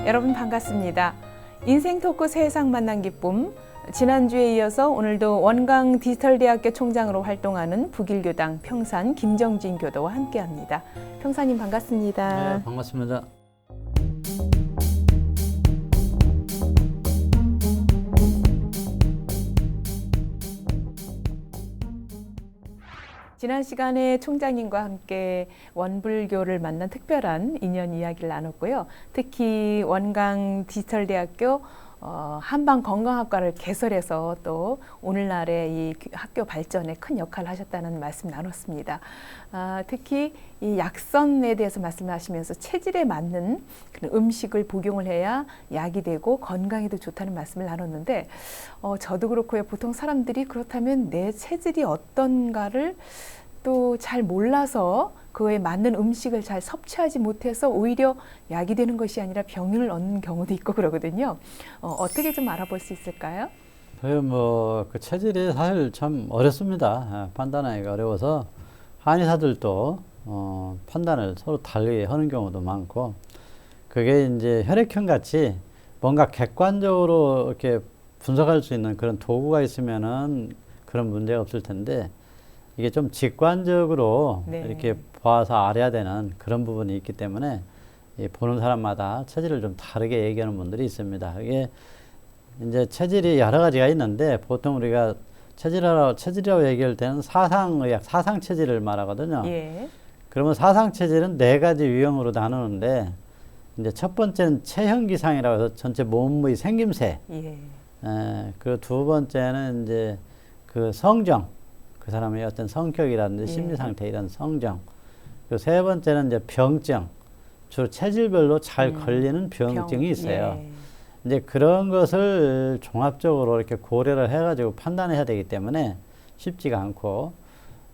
여러분 반갑습니다. 인생 토크 세상 만난 기쁨. 지난주에 이어서 오늘도 원광 디지털대학교 총장으로 활동하는 북일교당 평산 김정진 교도와 함께합니다. 평산님 반갑습니다. 네, 반갑습니다. 지난 시간에 총장님과 함께 원불교를 만난 특별한 인연 이야기를 나눴고요. 특히 원광 디지털대학교 한방건강학과를 개설해서 또 오늘날의 이 학교 발전에 큰 역할을 하셨다는 말씀 나눴습니다. 특히 이 약선에 대해서 말씀하시면서 체질에 맞는 그런 음식을 복용을 해야 약이 되고 건강에도 좋다는 말씀을 나눴는데 저도 그렇고요. 보통 사람들이 그렇다면 내 체질이 어떤가를 또 잘 몰라서 그에 맞는 음식을 잘 섭취하지 못해서 오히려 약이 되는 것이 아니라 병을 얻는 경우도 있고 그러거든요. 어떻게 좀 알아볼 수 있을까요? 그 체질이 사실 참 어렵습니다. 판단하기가 어려워서 한의사들도 판단을 서로 다르게 하는 경우도 많고, 그게 이제 혈액형 같이 뭔가 객관적으로 이렇게 분석할 수 있는 그런 도구가 있으면은 그런 문제가 없을 텐데, 이게 좀 직관적으로 네. 이렇게 봐서 알아야 되는 그런 부분이 있기 때문에 보는 사람마다 체질을 좀 다르게 얘기하는 분들이 있습니다. 이게 이제 체질이 여러 가지가 있는데, 보통 우리가 체질이라고 얘기할 때는 사상의학, 사상체질을 말하거든요. 예. 그러면 사상체질은 네 가지 유형으로 나누는데, 이제 첫 번째는 체형기상이라고 해서 전체 몸의 생김새. 예. 그 두 번째는 이제 그 성정. 그 사람의 어떤 성격이라든지 예. 심리 상태 이런 성정. 그리고 세 번째는 이제 병증. 주로 체질별로 잘 걸리는 병증이 있어요. 예. 이제 그런 것을 종합적으로 이렇게 고려를 해가지고 판단해야 되기 때문에 쉽지가 않고,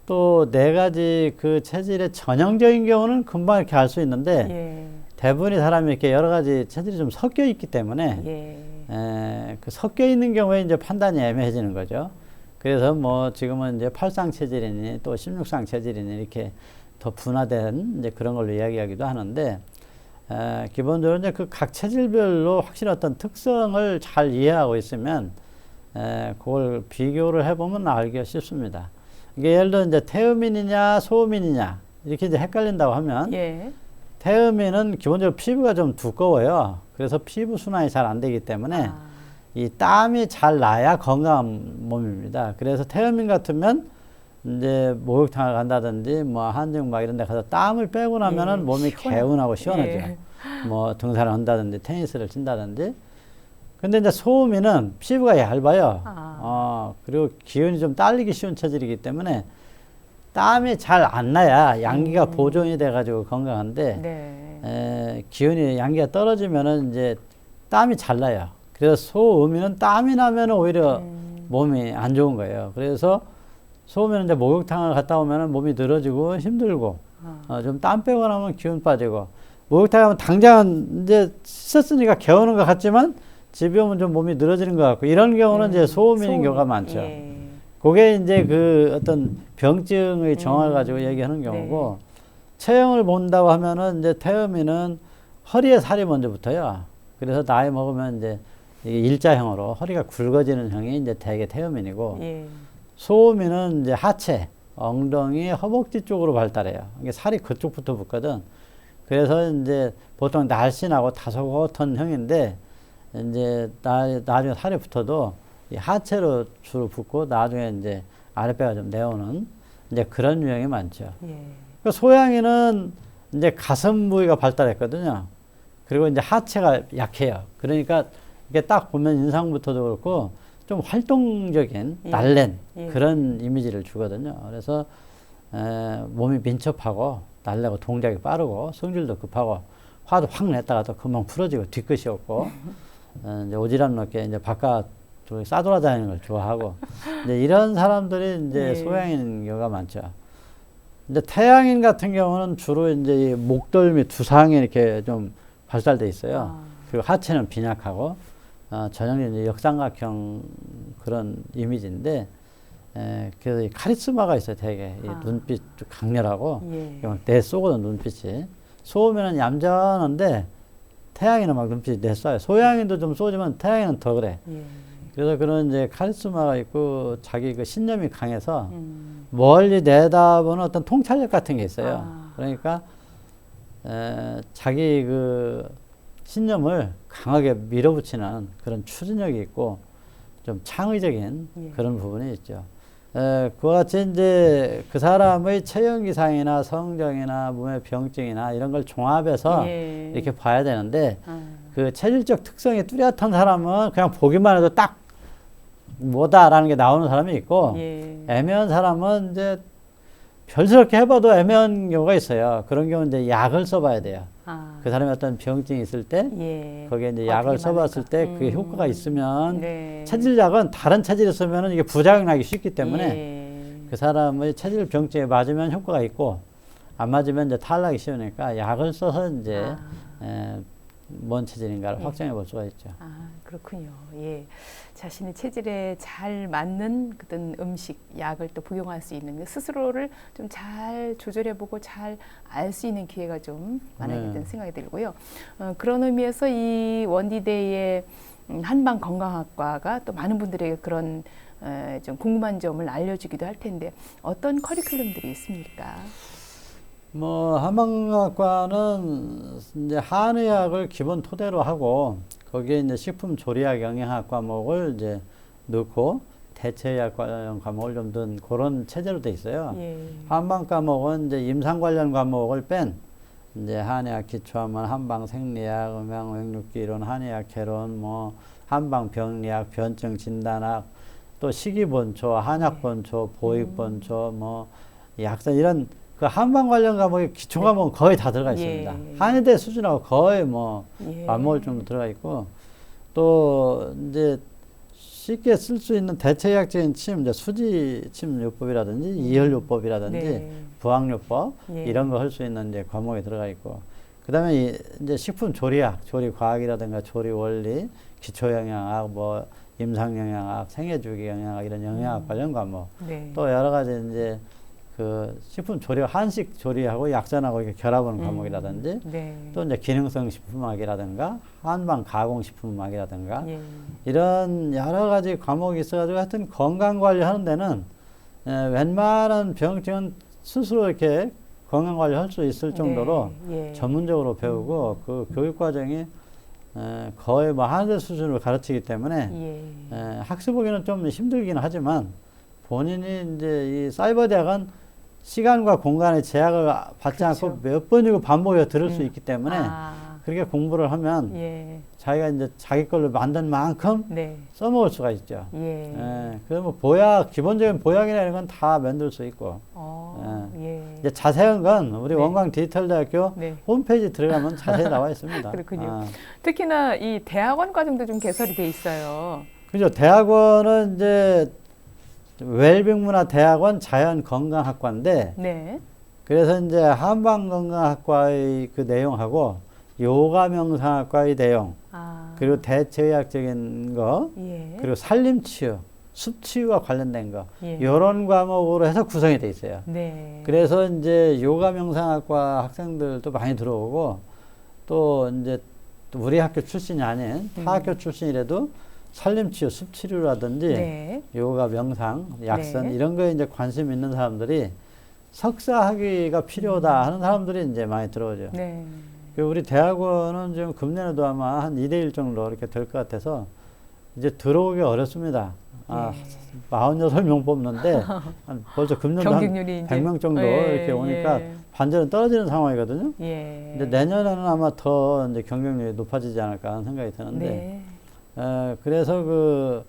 또 네 가지 그 체질의 전형적인 경우는 금방 이렇게 알 수 있는데, 예. 대부분의 사람이 이렇게 여러 가지 체질이 좀 섞여 있기 때문에 그 섞여 있는 경우에 이제 판단이 애매해지는 거죠. 그래서 뭐 지금은 이제 8상 체질이니 또 16상 체질이니 이렇게 더 분화된 이제 그런 걸로 이야기하기도 하는데, 기본적으로 이제 그 각 체질별로 확실한 어떤 특성을 잘 이해하고 있으면 그걸 비교를 해보면 알기가 쉽습니다. 이게 예를 들어 이제 태음인이냐 소음인이냐 이렇게 이제 헷갈린다고 하면, 예. 태음인은 기본적으로 피부가 좀 두꺼워요. 그래서 피부 순환이 잘 안 되기 때문에 이 땀이 잘 나야 건강한 몸입니다. 그래서 태음인 같으면 이제 목욕탕을 간다든지 뭐 한증 막 이런 데 가서 땀을 빼고 나면은 예, 몸이 개운하고 시원하죠. 예. 뭐 등산을 한다든지 테니스를 친다든지. 근데 이제 소음인은 피부가 얇아요. 그리고 기운이 좀 딸리기 쉬운 체질이기 때문에 땀이 잘 안 나야 양기가 보존이 돼가지고 건강한데, 네. 기운이 양기가 떨어지면은 이제 땀이 잘 나요. 그래서 소음인은 땀이 나면 오히려 몸이 안 좋은 거예요. 그래서 소음인은 이제 목욕탕을 갔다 오면은 몸이 늘어지고 힘들고, 좀 땀 빼고 나면 기운 빠지고, 목욕탕 가면 당장 이제 씻었으니까 개우는 것 같지만 집에 오면 좀 몸이 늘어지는 것 같고, 이런 경우는 이제 소음인인 경우가 많죠. 예. 그게 이제 그 어떤 병증의 정화를 가지고 얘기하는 경우고, 체형을 본다고 하면은 이제 태음인은 허리에 살이 먼저 붙어요. 그래서 나이 먹으면 이제 이게 일자형으로 허리가 굵어지는 형이 이제 대개 태음인이고, 예. 소음인은 이제 하체, 엉덩이, 허벅지 쪽으로 발달해요. 이게 살이 그쪽부터 붙거든. 그래서 이제 보통 날씬하고 다소곳한 형인데, 이제 나중에 살이 붙어도 이 하체로 주로 붙고 나중에 이제 아랫배가 좀 내오는 이제 그런 유형이 많죠. 예. 그 소양인은 이제 가슴 부위가 발달했거든요. 그리고 이제 하체가 약해요. 그러니까 이게 딱 보면 인상부터도 그렇고 좀 활동적인 날랜 그런 이미지를 주거든요. 그래서 몸이 민첩하고 날래고 동작이 빠르고 성질도 급하고 화도 확 냈다가 또 금방 풀어지고 뒤끝이 없고 이제 오지랖 넓게 이제 바깥으로 싸돌아다니는 걸 좋아하고 이제 이런 사람들이 이제 소양인 경우가 많죠. 이제 태양인 같은 경우는 주로 이제 이 목덜미 두상에 이렇게 좀 발달돼 있어요. 그리고 하체는 빈약하고 전형적인 이제 역삼각형 그런 이미지인데, 그래서 이 카리스마가 있어요. 되게 이 눈빛 강렬하고 내 쏘거든 눈빛이. 소음에는 얌전한데 태양에는 막 눈빛이 내쏴요. 소양에도 좀 쏘지만 태양에는 더 그래. 예. 그래서 그런 이제 카리스마가 있고 자기 그 신념이 강해서 멀리 내다보는 어떤 통찰력 같은 게 있어요. 아. 그러니까 자기 그 신념을 강하게 밀어붙이는 그런 추진력이 있고 좀 창의적인 예. 그런 부분이 있죠. 그와 같이 이제 그 사람의 체형 기상이나 성정이나 몸의 병증이나 이런 걸 종합해서 예. 이렇게 봐야 되는데 아. 그 체질적 특성이 뚜렷한 사람은 그냥 보기만 해도 딱 뭐다라는 게 나오는 사람이 있고 예. 애매한 사람은 이제 별스럽게 해봐도 애매한 경우가 있어요. 그런 경우는 이제 약을 써봐야 돼요. 아. 그 사람이 어떤 병증이 있을 때 예. 거기에 이제 어떻게 약을 써봤을 맞을까? 때 그게 효과가 있으면 네. 체질약은 다른 체질에 쓰면은 이게 부작용 나기 쉽기 때문에 예. 그 사람의 체질 병증에 맞으면 효과가 있고 안 맞으면 이제 탈락이 쉬우니까 약을 써서 이제 아. 뭔 체질인가를 예. 확정해 볼 수가 있죠. 아, 그렇군요. 예. 자신의 체질에 잘 맞는 어떤 음식, 약을 또 복용할 수 있는 스스로를 좀 잘 조절해보고 잘 알 수 있는 기회가 좀 많아야겠다는 생각이 들고요. 그런 의미에서 이 원디데이의 한방 건강학과가 또 많은 분들에게 그런 좀 궁금한 점을 알려주기도 할 텐데 어떤 커리큘럼들이 있습니까? 뭐 한방학과는 이제 한의학을 기본 토대로 하고 거기에 이제 식품 조리학 영양학 과목을 이제 넣고 대체의학 관련 과목을 좀 넣은 그런 체제로 돼 있어요. 예. 한방 과목은 이제 임상 관련 과목을 뺀 이제 한의학 기초하면 한방 생리학, 음양 응육기 이론, 한의학 개론, 뭐 한방 병리학, 변증 진단학, 또 식이본초, 한약본초, 보익본초, 뭐 약사 이런 그 한방 관련 과목이 기초 과목은 거의 다 들어가 있습니다. 예. 한의대 수준하고 거의 뭐 예. 맞먹을 정도 들어가 있고 또 이제 쉽게 쓸 수 있는 대체의학적인 침, 이제 수지침요법이라든지 이혈요법이라든지 네. 부항요법 예. 이런 거 할 수 있는 이제 과목이 들어가 있고 그다음에 이제 식품 조리학, 조리 과학이라든가 조리 원리, 기초 영양학, 뭐 임상 영양학, 생애주기 영양학 이런 영양학 관련 과목 네. 또 여러 가지 이제 그 식품 조리, 한식 조리하고 약산하고 이렇게 결합하는 과목이라든지 네. 또 이제 기능성 식품학이라든가 한방 가공 식품학이라든가 예. 이런 여러 가지 과목이 있어가지고 하여튼 건강 관리하는 데는 웬만한 병증은 스스로 이렇게 건강 관리할 수 있을 정도로 네. 예. 전문적으로 배우고 그 교육 과정이 거의 뭐 한대 수준으로 가르치기 때문에 예. 학습하기는 좀 힘들긴 하지만 본인이 이제 이 사이버 대학은 시간과 공간의 제약을 받지 그렇죠. 않고 몇 번이고 반복해서 들을 수 있기 때문에 아. 그렇게 공부를 하면 예. 자기가 이제 자기 걸로 만든 만큼 네. 써먹을 수가 있죠. 예. 그래서 뭐 보약, 기본적인 보약이나 이런 건 다 만들 수 있고. 예. 이제 자세한 건 우리 네. 원광 디지털대학교 네. 홈페이지 들어가면 자세히 나와 있습니다. 그렇군요. 특히나 이 대학원 과정도 좀 개설이 돼 있어요. 그죠. 대학원은 이제 웰빙문화 자연건강학과인데 네. 그래서 이제 한방건강학과의 그 내용하고 요가명상학과의 내용 아. 그리고 대체의학적인 거 예. 그리고 산림치유, 숲치유와 관련된 거 예. 이런 과목으로 해서 구성이 돼 있어요. 네. 그래서 이제 요가명상학과 학생들도 많이 들어오고 또 이제 또 우리 학교 출신이 아닌 타 학교 출신이라도 산림치유, 숲치유라든지 네. 요가, 명상, 약선 네. 이런 거에 이제 관심 있는 사람들이 석사 학위가 필요하다 하는 사람들이 이제 많이 들어오죠. 네. 그 우리 대학원은 지금 금년에도 아마 한 2대1 정도 이렇게 될 것 같아서 이제 들어오기 어렵습니다. 아, 예. 46명 뽑는데 한 벌써 금년도 한 경쟁률이 이제 100명 정도 예, 이렇게 오니까 예. 반절은 떨어지는 상황이거든요. 예. 근데 내년에는 아마 더 이제 경쟁률이 높아지지 않을까 하는 생각이 드는데 네. 그래서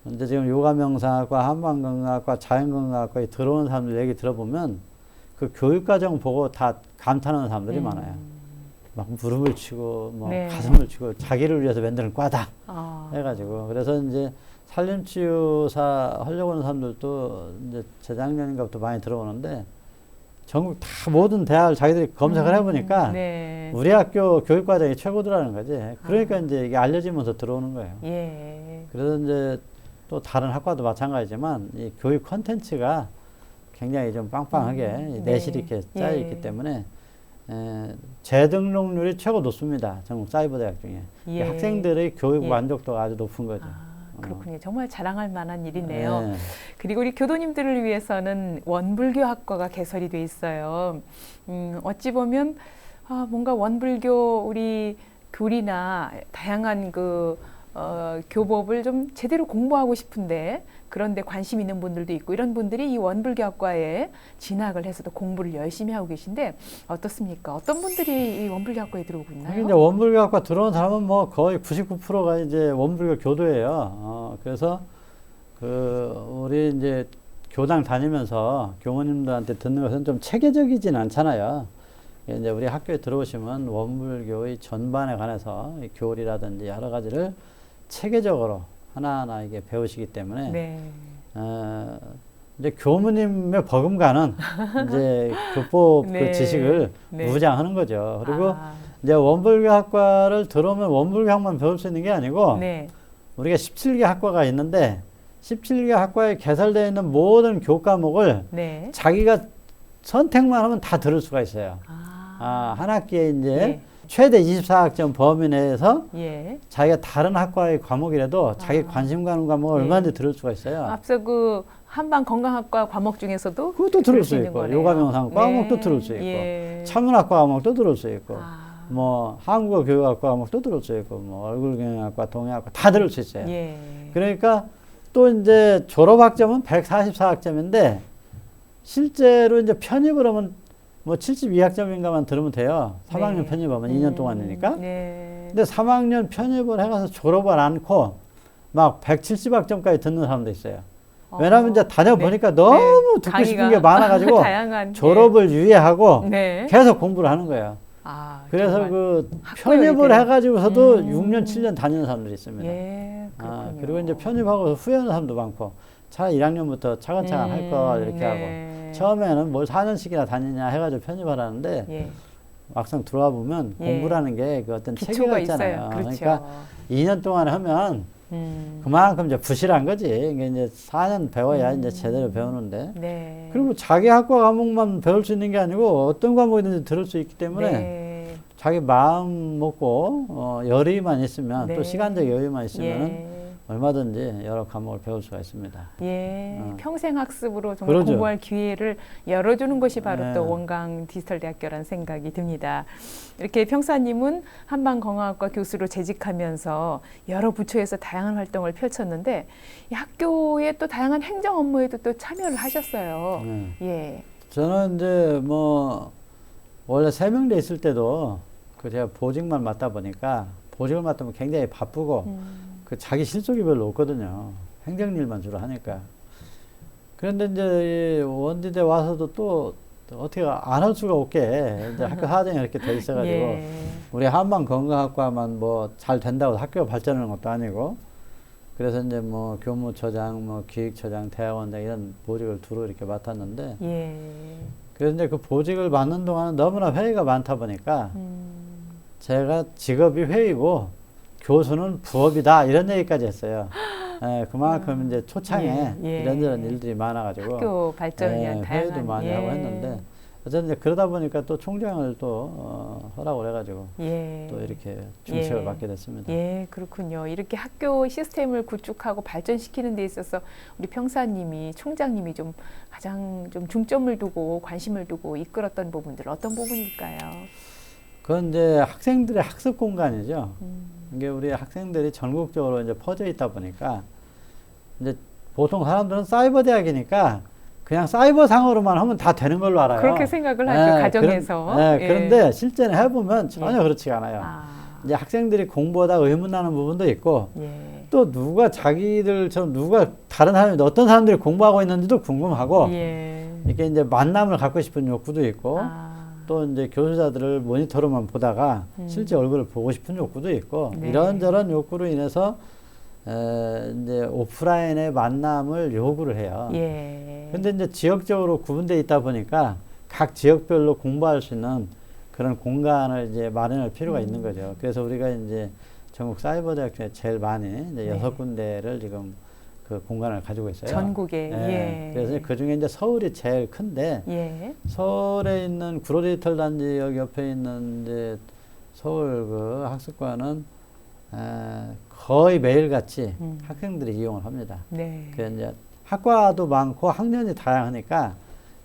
이제 지금 요가명상학과, 한방건강학과, 자연건강학과에 들어오는 사람들 얘기 들어보면 그 교육과정 보고 다 감탄하는 사람들이 많아요. 막 무릎을 치고 뭐 네. 가슴을 치고 자기를 위해서 만드는 과다 아. 해가지고 그래서 이제 산림치유사 하려고 하는 사람들도 이제 재작년인가부터 많이 들어오는데 전국 다 모든 대학을 자기들이 검색을 해보니까 네. 우리 학교 교육과정이 최고더라는 거지. 그러니까 이제 이게 알려지면서 들어오는 거예요. 예. 그래서 이제 또 다른 학과도 마찬가지지만 이 교육 콘텐츠가 굉장히 좀 빵빵하게 네. 내실 있게 짜여 예. 있기 때문에 재등록률이 최고 높습니다. 전국 사이버 대학 중에. 예. 학생들의 교육 예. 만족도가 아주 높은 거죠. 그렇군요. 정말 자랑할 만한 일이네요. 네. 그리고 우리 교도님들을 위해서는 원불교 학과가 개설이 돼 있어요. 어찌 보면 뭔가 원불교 우리 교리나 다양한 교법을 좀 제대로 공부하고 싶은데 그런데 관심 있는 분들도 있고 이런 분들이 이 원불교 학과에 진학을 해서도 공부를 열심히 하고 계신데 어떻습니까? 어떤 분들이 이 원불교 학과에 들어오고 있나요? 이제 원불교 학과 들어온 사람은 뭐 거의 99%가 이제 원불교 교도예요. 그래서 우리 이제 교당 다니면서 교모님들한테 듣는 것은 좀 체계적이진 않잖아요. 이제 우리 학교에 들어오시면 원불교의 전반에 관해서 교리라든지 여러 가지를 체계적으로 하나하나 이게 배우시기 때문에 네. 이제 교무님의 버금가는 이제 교법 네. 그 지식을 네. 무장하는 거죠. 그리고 이제 원불교 학과를 들어오면 원불교 학만 배울 수 있는 게 아니고 네. 우리가 17개 학과가 있는데 17개 학과에 개설되어 있는 모든 교과목을 네. 자기가 선택만 하면 다 들을 수가 있어요. 한 학기에 이제 예. 최대 24학점 범위 내에서 예. 자기가 다른 학과의 과목이라도 자기 관심 가는 과목을 예. 얼마든지 들을 수가 있어요. 앞서 한방 건강학과 과목 중에서도 그것도 들을 수 있는 있고, 거네요. 요가명상 네. 과목도 들을 수 있고, 예. 천문학과 과목도 들을 수 있고, 아. 뭐 한국어 교육학과 과목도 들을 수 있고, 뭐 얼굴경영학과, 동양학과 다 들을 수 있어요. 예. 그러니까 또 이제 졸업학점은 144학점인데 실제로 이제 편입을 하면 뭐 72학점인가만 들으면 돼요. 3학년 네. 편입하면 2년 동안이니까. 네. 근데 3학년 편입을 해가서 졸업을 않고 막 170학점까지 듣는 사람도 있어요. 왜냐하면 이제 다녀보니까 네. 너무 네. 듣고 싶은 게 많아가지고 다양한, 졸업을 유예하고 네. 계속 공부를 하는 거예요. 그래서 정말 그 학교에 편입을 이렇게. 해가지고서도 6년, 7년 다니는 사람들이 있습니다. 예, 그렇군요. 그리고 이제 편입하고 후회하는 사람도 많고 차라리 1학년부터 차근차근 할 거 이렇게 네. 하고 처음에는 뭘 4년씩이나 다니냐 해가지고 편입을 하는데 예. 막상 들어와 보면 예. 공부라는 게 그 어떤 기초가 체계가 있잖아요. 있어요. 그렇죠. 그러니까 2년 동안 하면 그만큼 이제 부실한 거지. 이게 이제 4년 배워야 이제 제대로 배우는데. 네. 그리고 자기 학과 과목만 배울 수 있는 게 아니고 어떤 과목이든지 들을 수 있기 때문에 네. 자기 마음 먹고 여유만 있으면 네. 또 시간적 여유만 있으면 예. 얼마든지 여러 과목을 배울 수가 있습니다. 예, 평생 학습으로 정말 그러죠. 공부할 기회를 열어주는 것이 바로 네. 또 원광 디지털대학교라는 생각이 듭니다. 이렇게 평사님은 한방건강학과 교수로 재직하면서 여러 부처에서 다양한 활동을 펼쳤는데 이 학교의 또 다양한 행정 업무에도 또 참여를 하셨어요. 예. 저는 이제 뭐 원래 3명대 있을 때도 제가 보직만 맡다 보니까 보직을 맡으면 굉장히 바쁘고 그 자기 실속이 별로 없거든요. 행정일만 주로 하니까. 그런데 이제 이 원디대 와서도 또 어떻게 안 할 수가 없게 이제 학교 사정이 이렇게 돼 있어가지고 예. 우리 한방건강학과만 뭐 잘 된다고 학교가 발전하는 것도 아니고 그래서 이제 뭐 교무처장, 뭐 기획처장, 대학원장 이런 보직을 두루 이렇게 맡았는데 예. 그래서 이제 그 보직을 맡는 동안은 너무나 회의가 많다 보니까 제가 직업이 회의고 교수는 부업이다 이런 얘기까지 했어요. 그만큼 이제 초창에 이런저런 일들이 많아가지고 학교 발전을 위한 다양한 회의도 많이 하고 했는데 어쨌든 이제 그러다 보니까 또 총장을 또 허락을 해가지고 또 이렇게 중책을 맡게 됐습니다. 예, 그렇군요. 이렇게 학교 시스템을 구축하고 발전시키는 데 있어서 우리 평사님이 총장님이 좀 가장 좀 중점을 두고 관심을 두고 이끌었던 부분들 어떤 부분일까요? 그건 이제 학생들의 학습 공간이죠. 이게 우리 학생들이 전국적으로 이제 퍼져 있다 보니까 이제 보통 사람들은 사이버 대학이니까 그냥 사이버 상으로만 하면 다 되는 걸로 알아요. 그렇게 생각을 하죠. 가정에서. 그런데 실제는 해보면 전혀 그렇지가 않아요. 이제 학생들이 공부하다 의문나는 부분도 있고 또 누가 자기들처럼 누가 다른 사람이 어떤 사람들이 공부하고 있는지도 궁금하고 이렇게 이제 만남을 갖고 싶은 욕구도 있고 또 이제 교수자들을 모니터로만 보다가 실제 얼굴을 보고 싶은 욕구도 있고 이런저런 욕구로 인해서 이제 오프라인의 만남을 요구를 해요. 근데 이제 지역적으로 구분되어 있다 보니까 각 지역별로 공부할 수 있는 그런 공간을 이제 마련할 필요가 있는 거죠. 그래서 우리가 이제 전국 사이버 대학 중에 제일 많이 이제 6군데를 지금 그 공간을 가지고 있어요. 전국에. 예. 그래서 그 중에 이제 서울이 제일 큰데 예. 서울에 있는 구로디지털 단지역 옆에 있는 이제 서울 그 학습관은 거의 매일같이 학생들이 이용을 합니다. 네. 그 이제 학과도 많고 학년이 다양하니까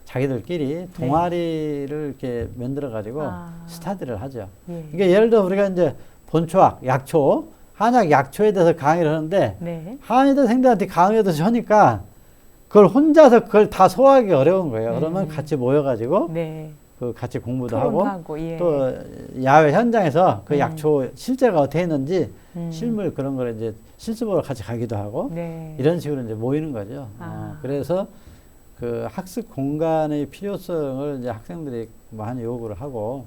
자기들끼리 동아리를 이렇게 만들어 가지고 스터디를 하죠. 예. 이게 예를 들어 우리가 이제 본초학, 약초, 한약, 약초에 대해서 강의를 하는데 네. 한의대생들한테 강의하듯이 하니까 그걸 혼자서 그걸 다 소화하기 어려운 거예요. 그러면 같이 모여가지고 네. 그 같이 공부도 하고 토론하고, 예. 또 야외 현장에서 그 약초 실제가 어떻게 했는지 실물 그런 걸 이제 실습으로 같이 가기도 하고 네. 이런 식으로 이제 모이는 거죠. 그래서 그 학습 공간의 필요성을 이제 학생들이 많이 요구를 하고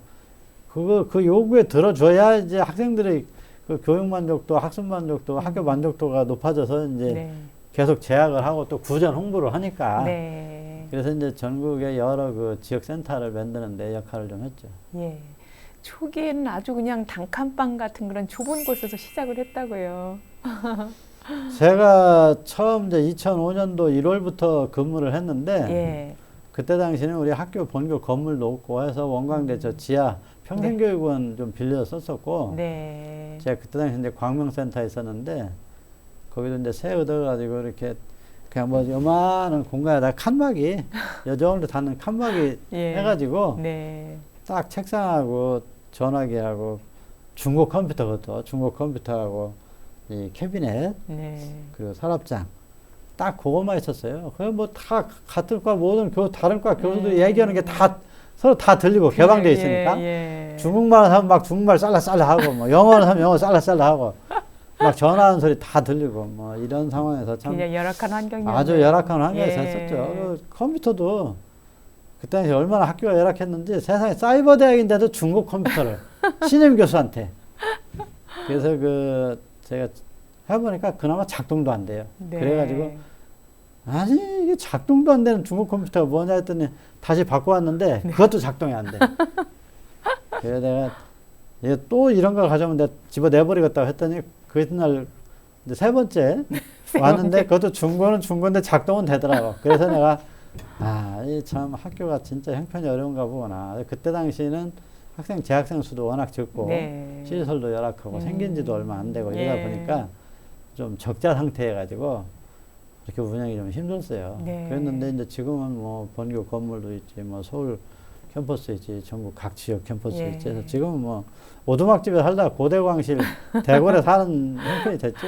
그 요구에 들어줘야 이제 학생들의 그 교육 만족도, 학습 만족도, 학교 만족도가 높아져서 이제 네. 계속 재학을 하고 또 구전 홍보를 하니까 네. 그래서 이제 전국의 여러 그 지역 센터를 만드는데 역할을 좀 했죠. 예. 초기에는 아주 그냥 단칸방 같은 그런 좁은 곳에서 시작을 했다고요. 제가 처음 이제 2005년도 1월부터 근무를 했는데 예. 그때 당시는 우리 학교 본교 건물도 없고 해서 원광대 저 지하 평생교육원 좀 빌려 썼었고 네. 제가 그때 당시 이제 광명센터에 있었는데 거기도 이제 새 얻어가지고 이렇게 그냥 뭐 요만한 공간에다 칸막이 요 정도 닿는 칸막이 예. 해가지고 네. 딱 책상하고 전화기하고 중고 컴퓨터 그것도 중고 컴퓨터하고 이 캐비넷 네. 그 서랍장 딱 그것만 있었어요. 그냥 뭐 다 같은 과 모든 다른 과 교수들이 얘기하는 게 다 서로 다 들리고 개방돼 있으니까 예. 중국말 하면 막 중국말 쌀라쌀라 하고 뭐 영어를 하면 영어 쌀라쌀라 하고 막 전화하는 소리 다 들리고 뭐 이런 상황에서 참 굉장히 열악한 환경이었네요. 아주 열악한 환경에서 예. 했었죠. 그 컴퓨터도 그때 당시 얼마나 학교가 열악했는지 세상에 사이버 대학인데도 중국 컴퓨터를 신임 교수한테 그래서 그 제가 해보니까 그나마 작동도 안 돼요. 네. 그래가지고 아니 이게 작동도 안 되는 중국 컴퓨터가 뭐냐 했더니 다시 바꿔왔는데 그것도 작동이 안 돼. 그래서 내가 이게 또 이런 걸 가져오면 내가 집어내버리겠다고 했더니 그날 이제 세 번째 왔는데 그것도 중고는 중고인데 작동은 되더라고. 그래서 내가 이 참 학교가 진짜 형편이 어려운가 보구나. 그때 당시에는 학생 재학생 수도 워낙 적고 네. 시설도 열악하고 생긴 지도 얼마 안 되고 이러다 보니까 좀 적자 상태여 가지고 이렇게 운영이 좀 힘들었어요. 네. 그랬는데 이제 지금은 뭐 본교 건물도 있지, 뭐 서울 캠퍼스 있지, 전국 각 지역 캠퍼스 예. 있지. 그래서 지금은 뭐 오두막집에 살다가 고대광실 대궐에 사는 형편이 됐죠.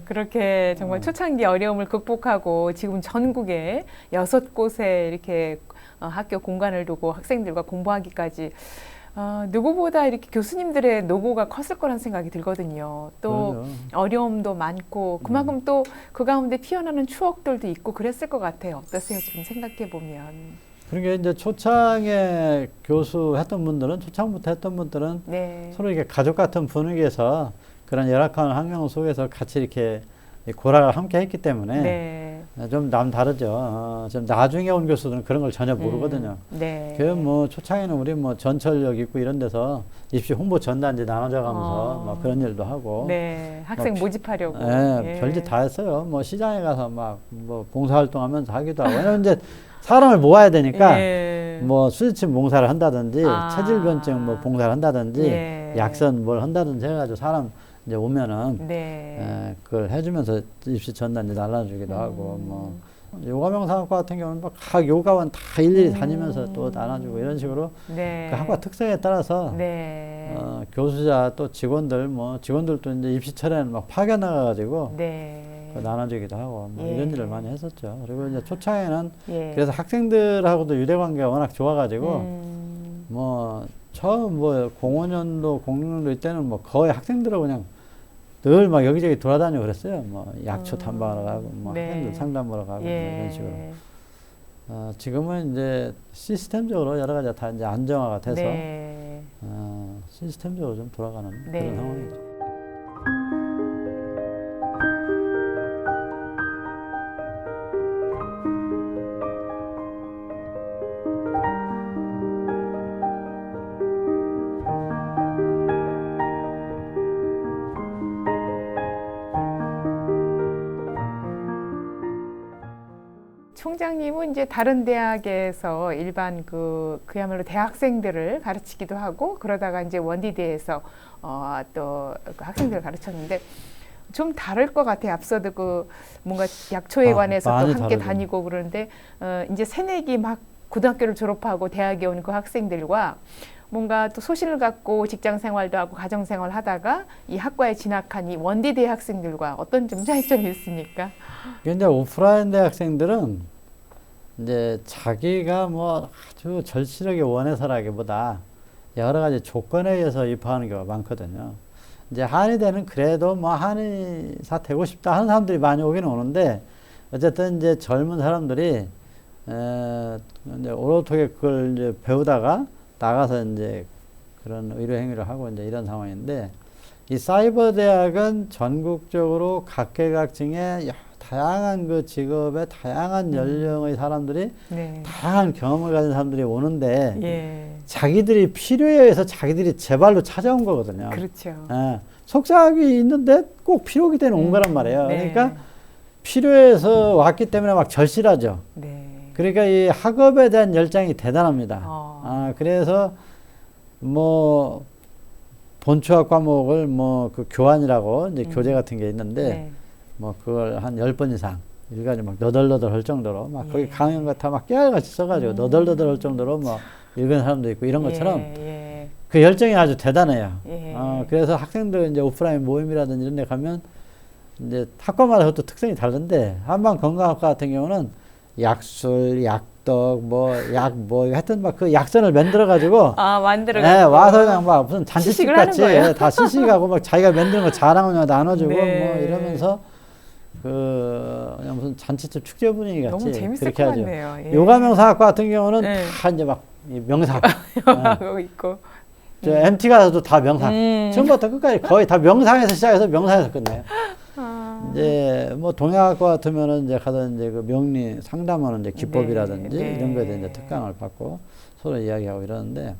그렇게 정말 초창기 어려움을 극복하고 지금 전국에 6곳에 이렇게 학교 공간을 두고 학생들과 공부하기까지 누구보다 이렇게 교수님들의 노고가 컸을 거란 생각이 들거든요. 또 그러죠. 어려움도 많고 그만큼 또 그 가운데 피어나는 추억들도 있고 그랬을 것 같아요. 어떠세요? 지금 생각해 보면. 그러니까 이제 초창에 교수 했던 분들은 초창부터 했던 분들은 네. 서로 이렇게 가족 같은 분위기에서 그런 열악한 환경 속에서 같이 이렇게 고락을 함께 했기 때문에 네. 좀 남다르죠. 좀 나중에 온 교수들은 그런 걸 전혀 모르거든요. 네. 그 뭐 초창에는 우리 뭐 전철역 있고 이런 데서 입시 홍보 전단지 나눠져 가면서 막 그런 일도 하고. 네. 학생 모집하려고. 예, 별짓 다 했어요. 뭐 시장에 가서 막 뭐 봉사활동하면서 하기도 하고. 왜냐면 이제 사람을 모아야 되니까 뭐 수지침 봉사를 한다든지 체질변증 뭐 봉사를 한다든지 약선 뭘 한다든지 해가지고 사람 이제 오면은 그걸 해주면서 입시 전단지 날라주기도 하고 뭐 요가 명상학과 같은 경우는 뭐 각 요가원 다 일일이 다니면서 또 나눠주고 이런 식으로 그 학과 특성에 따라서 교수자 또 직원들 뭐 직원들도 이제 입시철에는 막 파견 나가가지고 나눠주기도 하고 뭐 이런 일을 많이 했었죠. 그리고 이제 초창에는 그래서 학생들하고도 유대 관계가 워낙 좋아가지고 뭐 처음 뭐 05년도 06년도 이때는 뭐 거의 학생들하고 그냥 늘 막 여기저기 돌아다니고 그랬어요. 뭐 약초 탐방하러 가고 뭐 학생들 상담하러 가고 뭐 이런 식으로. 지금은 이제 시스템적으로 여러 가지가 다 이제 안정화가 돼서 시스템적으로 좀 돌아가는 그런 상황이죠. 총장님은 이제 다른 대학에서 일반 그야말로 대학생들을 가르치기도 하고 그러다가 이제 원디대에서 또 그 학생들을 가르쳤는데 좀 다를 것 같아요. 앞서도 뭔가 약초에 관해서 또 많이 함께 다르죠. 다니고 그러는데 이제 새내기 막 고등학교를 졸업하고 대학에 온 그 학생들과 뭔가 또 소신을 갖고 직장 생활도 하고 가정 생활을 하다가 이 학과에 진학한 이 원디대 학생들과 어떤 좀 차이점이 있습니까? 근데 오프라인 대학생들은 이제 자기가 뭐 아주 절실하게 원해서라기보다 여러 가지 조건에 의해서 입학하는 경우가 많거든요. 이제 한의대는 그래도 뭐 한의사 되고 싶다 하는 사람들이 많이 오긴 오는데 어쨌든 이제 젊은 사람들이 이제 오롯하게 그걸 이제 배우다가 나가서 이제 그런 의료 행위를 하고 이제 이런 상황인데 이 사이버 대학은 전국적으로 각계각층의 다양한 그 직업의 다양한 연령의 사람들이 네. 다양한 경험을 가진 사람들이 오는데 예. 자기들이 필요에 의해서 자기들이 제 발로 찾아온 거거든요. 그렇죠. 속삭이 있는데 꼭 필요하기 때문에 온 거란 말이에요. 네. 그러니까 필요해서 왔기 때문에 막 절실하죠. 네. 그러니까 이 학업에 대한 열정이 대단합니다. 그래서 뭐 본초학 과목을 뭐 그 교환이라고 이제 교재 같은 게 있는데 네. 뭐 그걸 한 10번 이상 일가지 막 너덜너덜 할 정도로 막 예. 거기 강연 같아 막 깨알같이 써가지고 너덜너덜 할 정도로 뭐 읽은 사람도 있고 이런 것처럼 예. 그 열정이 아주 대단해요. 예. 그래서 학생들 이제 오프라인 모임이라든지 이런 데 가면 이제 학과마다 그것도 특성이 다른데 한방건강학과 같은 경우는 약술, 약떡, 하여튼 막 그 약선을 만들어 가지고 만들어 와서 그냥 막 무슨 잔치집 시식을 하는 같이 거예요? 다 시식하고 막 자기가 만드는 거 자랑을 나눠주고 네. 뭐 이러면서 그냥 무슨 잔치집 축제 분위기 같이 너무 재밌을 그렇게 것 하죠. 같네요. 예. 요가명사학과 같은 경우는 네. 다 이제 막 명사. 하고 있고. 저 MT 가서도 다 명상. 처음부터 끝까지 거의 다 명상에서 시작해서 명상에서 끝내요. 이제 뭐 동양학과 같으면은 이제 가서 이제 그 명리 상담하는 이제 기법이라든지 네. 이런 거에 대해 이제 특강을 받고 서로 이야기하고 이러는데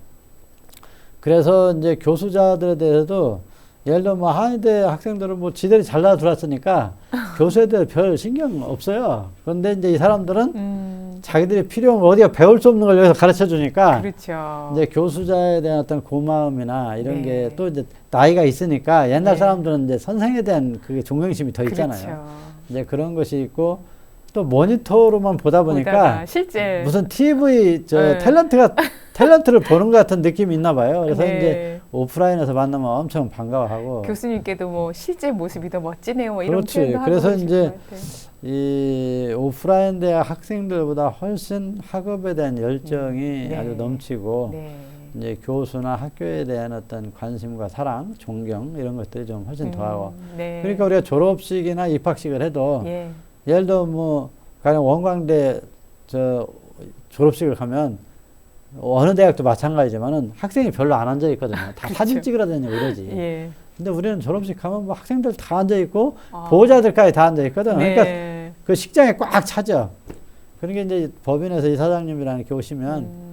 그래서 이제 교수자들에 대해서도 예를 들어 뭐 한의대 학생들은 뭐 지들이 잘 나와 들어왔으니까 교수에 대해 별 신경 없어요. 그런데 이제 이 사람들은 자기들이 필요한 거 어디가 배울 수 없는 걸 여기서 가르쳐 주니까 그렇죠. 이제 교수자에 대한 어떤 고마움이나 이런 네. 게 또 이제 나이가 있으니까 옛날 네. 사람들은 이제 선생에 대한 그게 존경심이 더 있잖아요. 그렇죠. 이제 그런 것이 있고 또 모니터로만 보다 보니까 보다가 실제 무슨 TV 네. 탤런트를 보는 것 같은 느낌이 있나 봐요. 그래서 네. 이제 오프라인에서 만나면 엄청 반가워하고 교수님께도 뭐 실제 모습이 더 멋지네요. 뭐 이런 그렇지. 표현도 하고 그래서 그러실 이제 것 같아요. 이 오프라인 대학 학생들보다 훨씬 학업에 대한 열정이 네. 아주 넘치고 네. 이제 교수나 학교에 대한 어떤 관심과 사랑, 존경 이런 것들이 좀 훨씬 더하고 네. 그러니까 우리가 졸업식이나 입학식을 해도 예. 예를 들어 뭐 가령 원광대 저 졸업식을 가면 어느 대학도 마찬가지지만은 학생이 별로 안 앉아 있거든요. 다 그렇죠. 사진 찍으러 다니고 이러지. 예. 근데 우리는 졸업식 가면 뭐 학생들 다 앉아 있고 아. 보호자들까지 다 앉아 있거든. 네. 그러니까 그 식장에 꽉 차죠. 그러니까 이제 법인에서 이사장님이랑 이렇게 오시면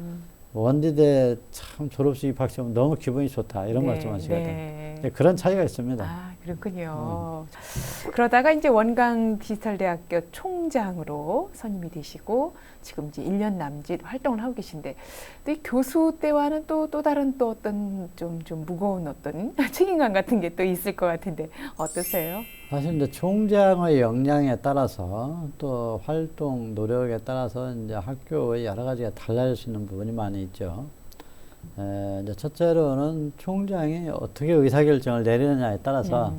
원디대 참 졸업식 입학식 오면 너무 기분이 좋다 이런 말씀하시거든요. 네. 그런 차이가 있습니다. 아, 그렇군요. 그러다가 이제 원광 디지털대학교 총장으로 선임이 되시고 지금 이제 1년 남짓 활동을 하고 계신데 또 이 교수 때와는 또 다른 또 어떤 좀 무거운 어떤 책임감 같은 게 또 있을 것 같은데 어떠세요? 사실 이제 총장의 역량에 따라서 또 활동 노력에 따라서 이제 학교의 여러 가지가 달라질 수 있는 부분이 많이 있죠. 이제 첫째로는 총장이 어떻게 의사결정을 내리느냐에 따라서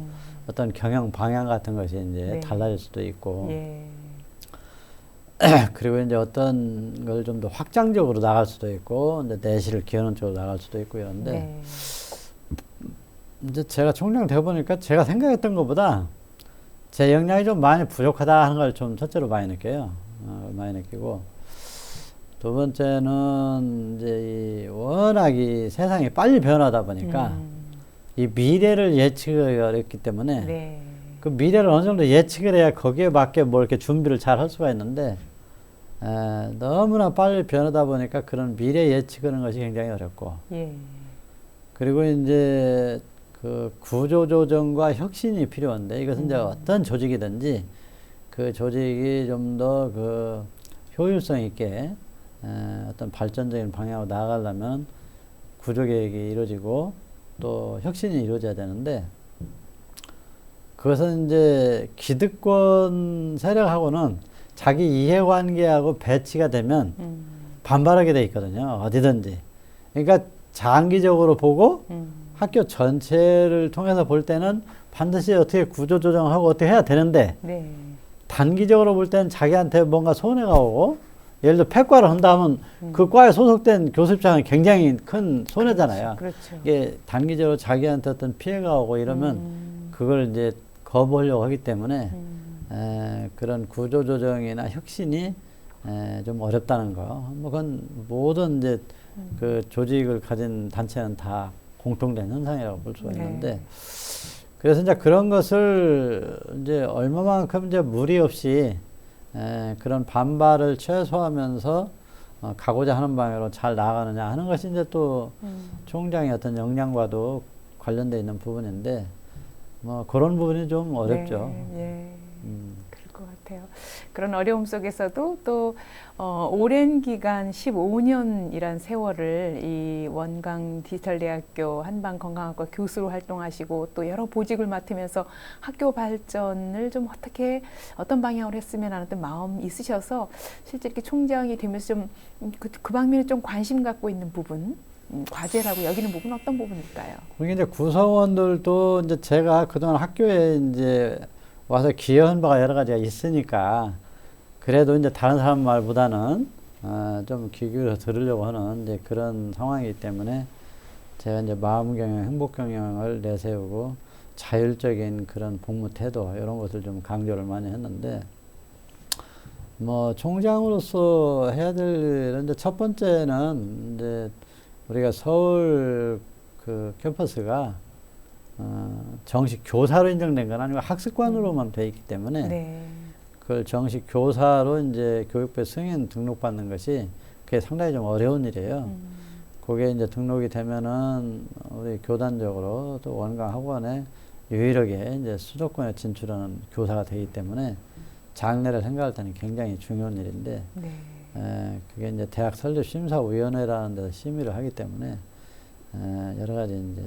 어떤 경영 방향 같은 것이 이제 네. 달라질 수도 있고, 예. 그리고 이제 어떤 걸 좀 더 확장적으로 나갈 수도 있고, 이제 내실을 기하는 쪽으로 나갈 수도 있고 이런데, 네. 이제 제가 총장 되어 보니까 제가 생각했던 것보다 제 역량이 좀 많이 부족하다 하는 걸 좀 첫째로 많이 느껴요. 많이 느끼고. 두 번째는 이제 워낙 이 세상이 빨리 변하다 보니까 이 미래를 예측하기 어렵기 때문에 네. 그 미래를 어느 정도 예측을 해야 거기에 맞게 뭐 이렇게 준비를 잘 할 수가 있는데 너무나 빨리 변하다 보니까 그런 미래 예측하는 것이 굉장히 어렵고 예. 그리고 이제 그 구조조정과 혁신이 필요한데 이것은 이제 어떤 조직이든지 그 조직이 좀 더 그 효율성 있게 어떤 발전적인 방향으로 나아가려면 구조개혁이 이루어지고 또 혁신이 이루어져야 되는데, 그것은 이제 기득권 세력하고는 자기 이해관계하고 배치가 되면 반발하게 돼 있거든요. 어디든지. 그러니까 장기적으로 보고 학교 전체를 통해서 볼 때는 반드시 어떻게 구조조정하고 어떻게 해야 되는데, 네. 단기적으로 볼 때는 자기한테 뭔가 손해가 오고, 예를 들어 폐과를 한다 하면 그 과에 소속된 교수 입장은 굉장히 큰 손해잖아요. 그렇죠. 이게 단기적으로 자기한테 어떤 피해가 오고 이러면 그걸 이제 거부하려고 하기 때문에 그런 구조조정이나 혁신이 좀 어렵다는 거. 뭐 그건 모든 이제 그 조직을 가진 단체는 다 공통된 현상이라고 볼 수가 있는데, 네. 그래서 이제 그런 것을 이제 얼마만큼 이제 무리 없이 그런 반발을 최소화하면서 가고자 하는 방향으로 잘 나아가느냐 하는 것이 이제 또 총장의 어떤 역량과도 관련되어 있는 부분인데, 뭐 그런 부분이 좀 어렵죠. 네, 그럴 것 같아요. 그런 어려움 속에서도 또 오랜 기간 15년이란 세월을 이 원광 디지털대학교 한방건강학과 교수로 활동하시고 또 여러 보직을 맡으면서 학교 발전을 좀 어떤 방향으로 했으면 하는 어떤 마음 있으셔서 실제 이렇게 총장이 되면서 좀 그 방면에 좀 관심 갖고 있는 부분, 과제라고 여기는 부분 어떤 부분일까요? 그게 이제 구성원들도 이제 제가 그동안 학교에 이제 와서 기여한 바가 여러 가지가 있으니까, 그래도 이제 다른 사람 말보다는 좀 귀 기울여 들으려고 하는 이제 그런 상황이기 때문에 제가 이제 마음 경영, 행복 경영을 내세우고 자율적인 그런 복무 태도 이런 것을 좀 강조를 많이 했는데, 뭐 총장으로서 해야 될 일은 이제 첫 번째는 이제 우리가 서울 그 캠퍼스가 정식 교사로 인정된 건 아니고 학습관으로만 돼 있기 때문에 네. 그걸 정식 교사로 이제 교육부에 승인 등록받는 것이 그게 상당히 좀 어려운 일이에요. 그게 이제 등록이 되면은 우리 교단적으로 또 원광 학원에 유일하게 이제 수도권에 진출하는 교사가 되기 때문에 장래를 생각할 때는 굉장히 중요한 일인데, 네. 그게 이제 대학 설립 심사위원회라는 데서 심의를 하기 때문에 여러 가지 이제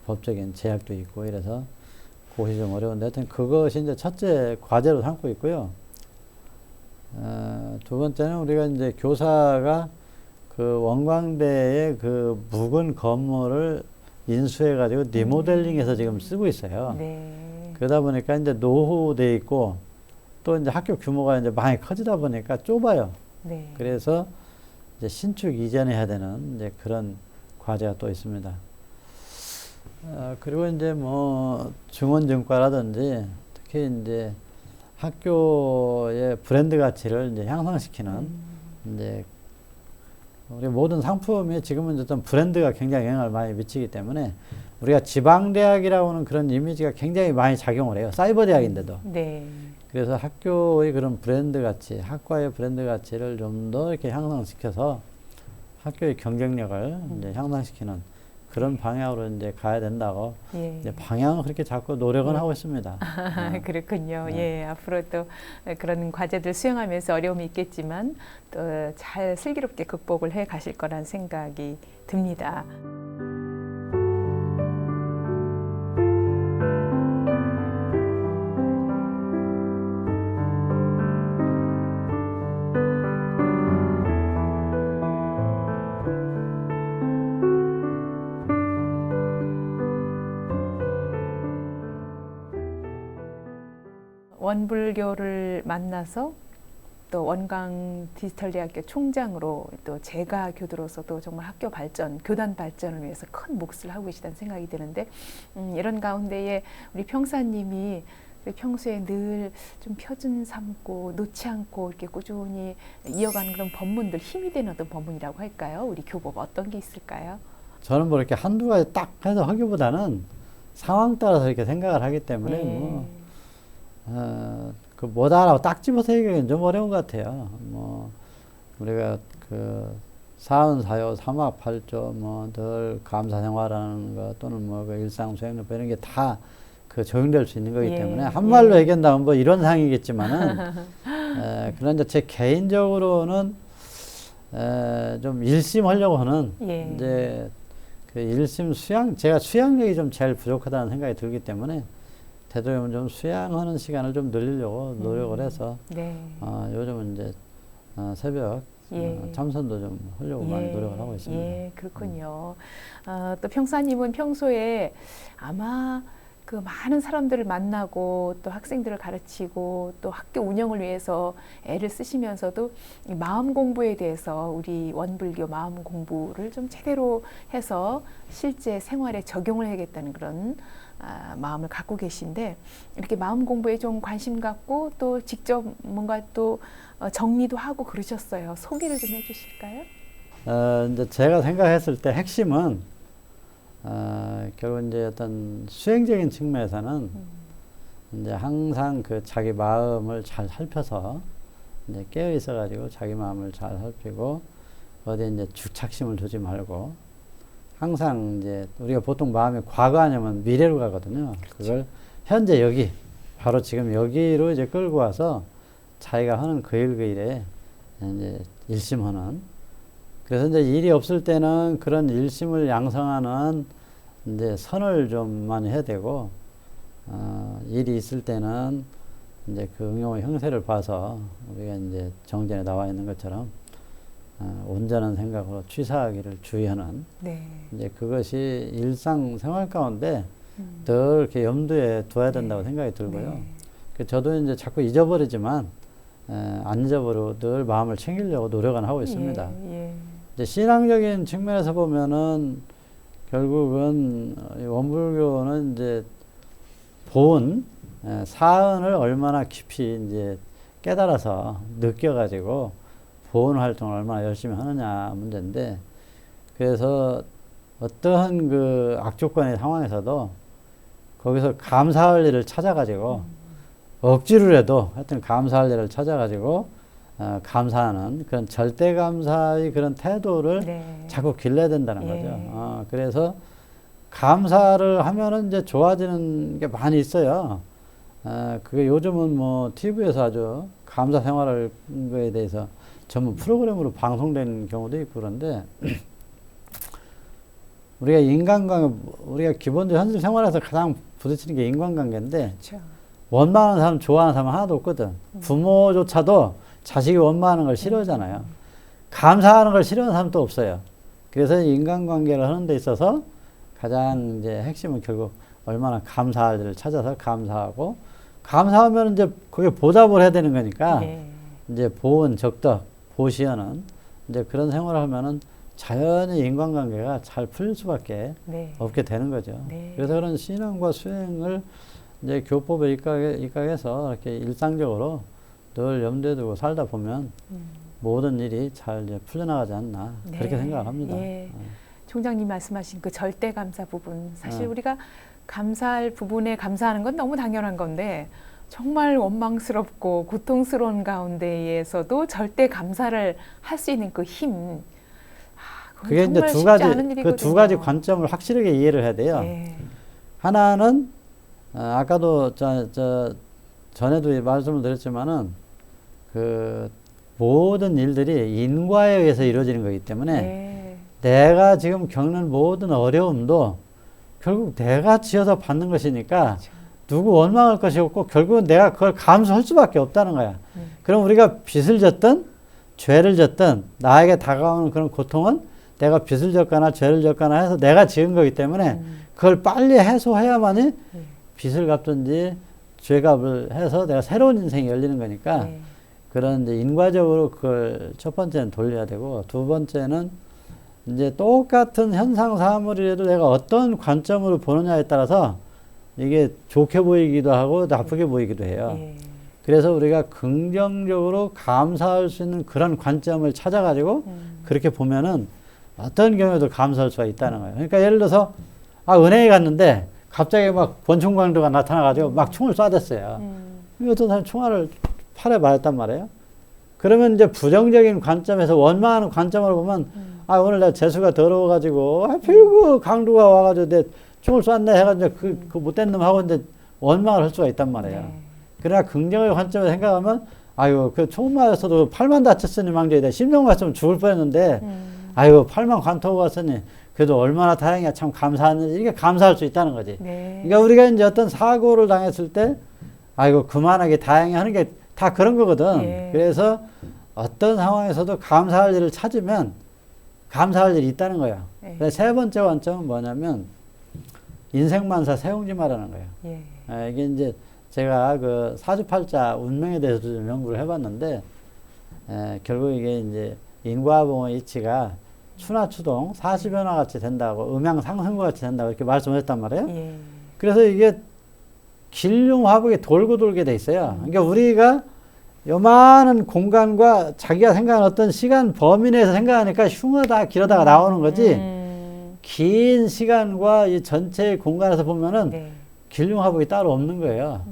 법적인 제약도 있고 이래서 그것이 좀 어려운데, 하여튼 그것이 이제 첫째 과제로 삼고 있고요. 두 번째는 우리가 이제 교사가 그 원광대의 그 묵은 건물을 인수해가지고 리모델링해서 지금 쓰고 있어요. 네. 그러다 보니까 이제 노후돼 있고 또 이제 학교 규모가 이제 많이 커지다 보니까 좁아요. 네. 그래서 이제 신축 이전해야 되는 이제 그런 과제가 또 있습니다. 그리고 이제 뭐 증원증과라든지 특히 이제 학교의 브랜드 가치를 이제 향상시키는 이제 우리 모든 상품이 지금은 어떤 브랜드가 굉장히 영향을 많이 미치기 때문에 우리가 지방대학이라고 하는 그런 이미지가 굉장히 많이 작용을 해요. 사이버 대학인데도. 네. 그래서 학교의 그런 브랜드 가치, 학과의 브랜드 가치를 좀 더 이렇게 향상시켜서 학교의 경쟁력을 이제 향상시키는 그런 방향으로 이제 가야 된다고 이제 방향은 그렇게 자꾸 노력은 하고 있습니다. 그렇군요. 예, 앞으로도 그런 과제들 수행하면서 어려움이 있겠지만 또 잘 슬기롭게 극복을 해 가실 거란 생각이 듭니다. 원불교를 만나서 또 원광 디지털대학교 총장으로 또 제가 교도로서도 정말 학교 발전, 교단 발전을 위해서 큰 몫을 하고 계시다는 생각이 드는데, 이런 가운데에 우리 평사님이 평소에 늘 좀 표준 삼고 놓지 않고 이렇게 꾸준히 이어가는 그런 법문들, 힘이 되는 어떤 법문이라고 할까요? 우리 교법 어떤 게 있을까요? 저는 뭐 이렇게 한두 가지 딱 해서 하기보다는 상황 따라서 이렇게 생각을 하기 때문에 그 뭐다라고 딱 집어서 얘기하기는 좀 어려운 것 같아요. 뭐 우리가 그 사은사요, 삼학팔조, 뭐 늘 감사생활하는 거 또는 뭐 그 일상수행법 이런 게 다 그 적용될 수 있는 거기 예, 때문에 한말로 예. 얘기한다면 뭐 이런 상이겠지만은 그런데 제 개인적으로는 좀 일심하려고 하는 예. 이제 그 일심 수양 제가 수양력이 좀 제일 부족하다는 생각이 들기 때문에 되도록이면 좀 수양하는 시간을 좀 늘리려고 노력을 해서 네. 요즘은 이제 새벽 예. 참선도 좀 하려고 많이 노력을 하고 있습니다. 예, 그렇군요. 또 평사님은 평소에 아마 그 많은 사람들을 만나고 또 학생들을 가르치고 또 학교 운영을 위해서 애를 쓰시면서도 이 마음 공부에 대해서 우리 원불교 마음 공부를 좀 제대로 해서 실제 생활에 적용을 해야겠다는 그런 마음을 갖고 계신데 이렇게 마음 공부에 좀 관심 갖고 또 직접 뭔가 또 정리도 하고 그러셨어요. 소개를 좀 해주실까요? 이제 제가 생각했을 때 핵심은 결국 이제 어떤 수행적인 측면에서는 이제 항상 그 자기 마음을 잘 살펴서 이제 깨어 있어가지고 자기 마음을 잘 살피고 어디에 이제 주착심을 두지 말고 항상 이제 우리가 보통 마음이 과거 아니면 미래로 가거든요. 그걸 현재 여기 바로 지금 여기로 이제 끌고 와서 자기가 하는 그 일 그 일에 이제 일심하는 그래서 이제 일이 없을 때는 그런 일심을 양성하는 이제 선을 좀 많이 해야 되고, 일이 있을 때는 이제 그 응용의 형세를 봐서 우리가 이제 정전에 나와 있는 것처럼, 온전한 생각으로 취사하기를 주의하는, 네. 이제 그것이 일상 생활 가운데 늘 이렇게 염두에 둬야 된다고 생각이 들고요. 네. 그 저도 이제 자꾸 잊어버리지만, 안 잊어버리고 늘 마음을 챙기려고 노력은 하고 있습니다. 예. 이제 신앙적인 측면에서 보면은 결국은 원불교는 이제 본 사언을 얼마나 깊이 이제 깨달아서 느껴가지고 보온 활동을 얼마나 열심히 하느냐 문제인데 그래서 어떠한 그 악조건의 상황에서도 거기서 감사할 일을 찾아가지고 억지로라도 하여튼 감사할 일을 찾아가지고 감사하는 그런 절대 감사의 그런 태도를 네. 자꾸 길러야 된다는 예. 거죠. 그래서 감사를 하면은 이제 좋아지는 게 많이 있어요. 그게 요즘은 뭐 TV에서 아주 감사 생활을 거에 대해서 전문 프로그램으로 방송되는 경우도 있고 그런데 우리가 인간관계, 우리가 기본적으로 현실 생활에서 가장 부딪히는 게 인간관계인데 그렇죠. 원망하는 사람, 좋아하는 사람 하나도 없거든. 부모조차도 자식이 원망하는 걸 싫어하잖아요. 감사하는 걸 싫어하는 사람도 없어요. 그래서 인간관계를 하는 데 있어서 가장 이제 핵심은 결국 얼마나 감사할 일을 찾아서 감사하고 감사하면 이제 그게 보답을 해야 되는 거니까 예. 이제 보은, 적덕, 보시하는 이제 그런 생활을 하면은 자연히 인간관계가 잘 풀릴 수밖에 네. 없게 되는 거죠. 네. 그래서 그런 신앙과 수행을 이제 교법에 입각해서 이렇게 일상적으로 늘 염두에 두고 살다 보면 모든 일이 잘 이제 풀려나가지 않나 네. 그렇게 생각을 합니다. 예. 총장님 말씀하신 그 절대 감사 부분 사실 네. 우리가 감사할 부분에 감사하는 건 너무 당연한 건데 정말 원망스럽고 고통스러운 가운데에서도 절대 감사를 할 수 있는 그 힘. 그게 이제 두 가지 그 두 가지 관점을 확실하게 이해를 해야 돼요. 예. 하나는 아까도 전에도 말씀을 드렸지만은 그 모든 일들이 인과에 의해서 이루어지는 거기 때문에 예. 내가 지금 겪는 모든 어려움도 결국 내가 지어서 받는 것이니까 그렇죠. 누구 원망할 것이 없고 결국은 내가 그걸 감수할 수밖에 없다는 거야. 그럼 우리가 빚을 졌든 죄를 졌든 나에게 다가오는 그런 고통은 내가 빚을 졌거나 죄를 졌거나 해서 내가 지은 거기 때문에 그걸 빨리 해소해야만이 빚을 갚든지 죄값을 해서 내가 새로운 인생이 열리는 거니까 예. 그런 이제 인과적으로 그걸 첫 번째는 돌려야 되고 두 번째는 이제 똑같은 현상 사물이라도 내가 어떤 관점으로 보느냐에 따라서 이게 좋게 보이기도 하고 나쁘게 보이기도 해요. 예. 그래서 우리가 긍정적으로 감사할 수 있는 그런 관점을 찾아가지고 그렇게 보면은 어떤 경우에도 감사할 수가 있다는 거예요. 그러니까 예를 들어서 은행에 갔는데 갑자기 막 권총 강도가 나타나가지고 막 총을 쏴댔어요. 어떤 사람이 총알을 팔에 맞았단 말이에요. 그러면 이제 부정적인 관점에서 원망하는 관점으로 보면 오늘 내 재수가 더러워가지고 하필 그 강도가 와가지고 내 총을 쐈네 해가지고 그 못된 놈하고 이제 원망을 할 수가 있단 말이에요. 네. 그러나 긍정의 관점에서 생각하면 아유 그 처음 맞았어도 팔만 다쳤으니 망정이다. 심령 맞으면 죽을 뻔했는데 아유 팔만 관통하고 왔으니 그래도 얼마나 다행이야 참 감사하는 이렇게 감사할 수 있다는 거지. 네. 그러니까 우리가 이제 어떤 사고를 당했을 때 아이고 그만하게 다행히 하는 게 다 그런 거거든. 예. 그래서 어떤 상황에서도 감사할 일을 찾으면 감사할 일이 있다는 거야. 예. 그래서 세 번째 관점은 뭐냐면 인생만사 세웅지 말하는 거예요. 예. 이게 이제 제가 그 사주팔자 운명에 대해서도 좀 연구를 해봤는데 결국 이게 이제 인과봉의 이치가 추나추동 사시변화 같이 된다고 음양상승과 같이 된다고 이렇게 말씀을 했단 말이에요. 예. 그래서 이게 길흉화복이 돌고 돌게 돼 있어요. 그러니까 우리가 요만한 공간과 자기가 생각하는 어떤 시간 범위 내에서 생각하니까 흉하다 길어다가 나오는 거지 긴 시간과 이 전체 공간에서 보면은 네. 길흉화복이 따로 없는 거예요.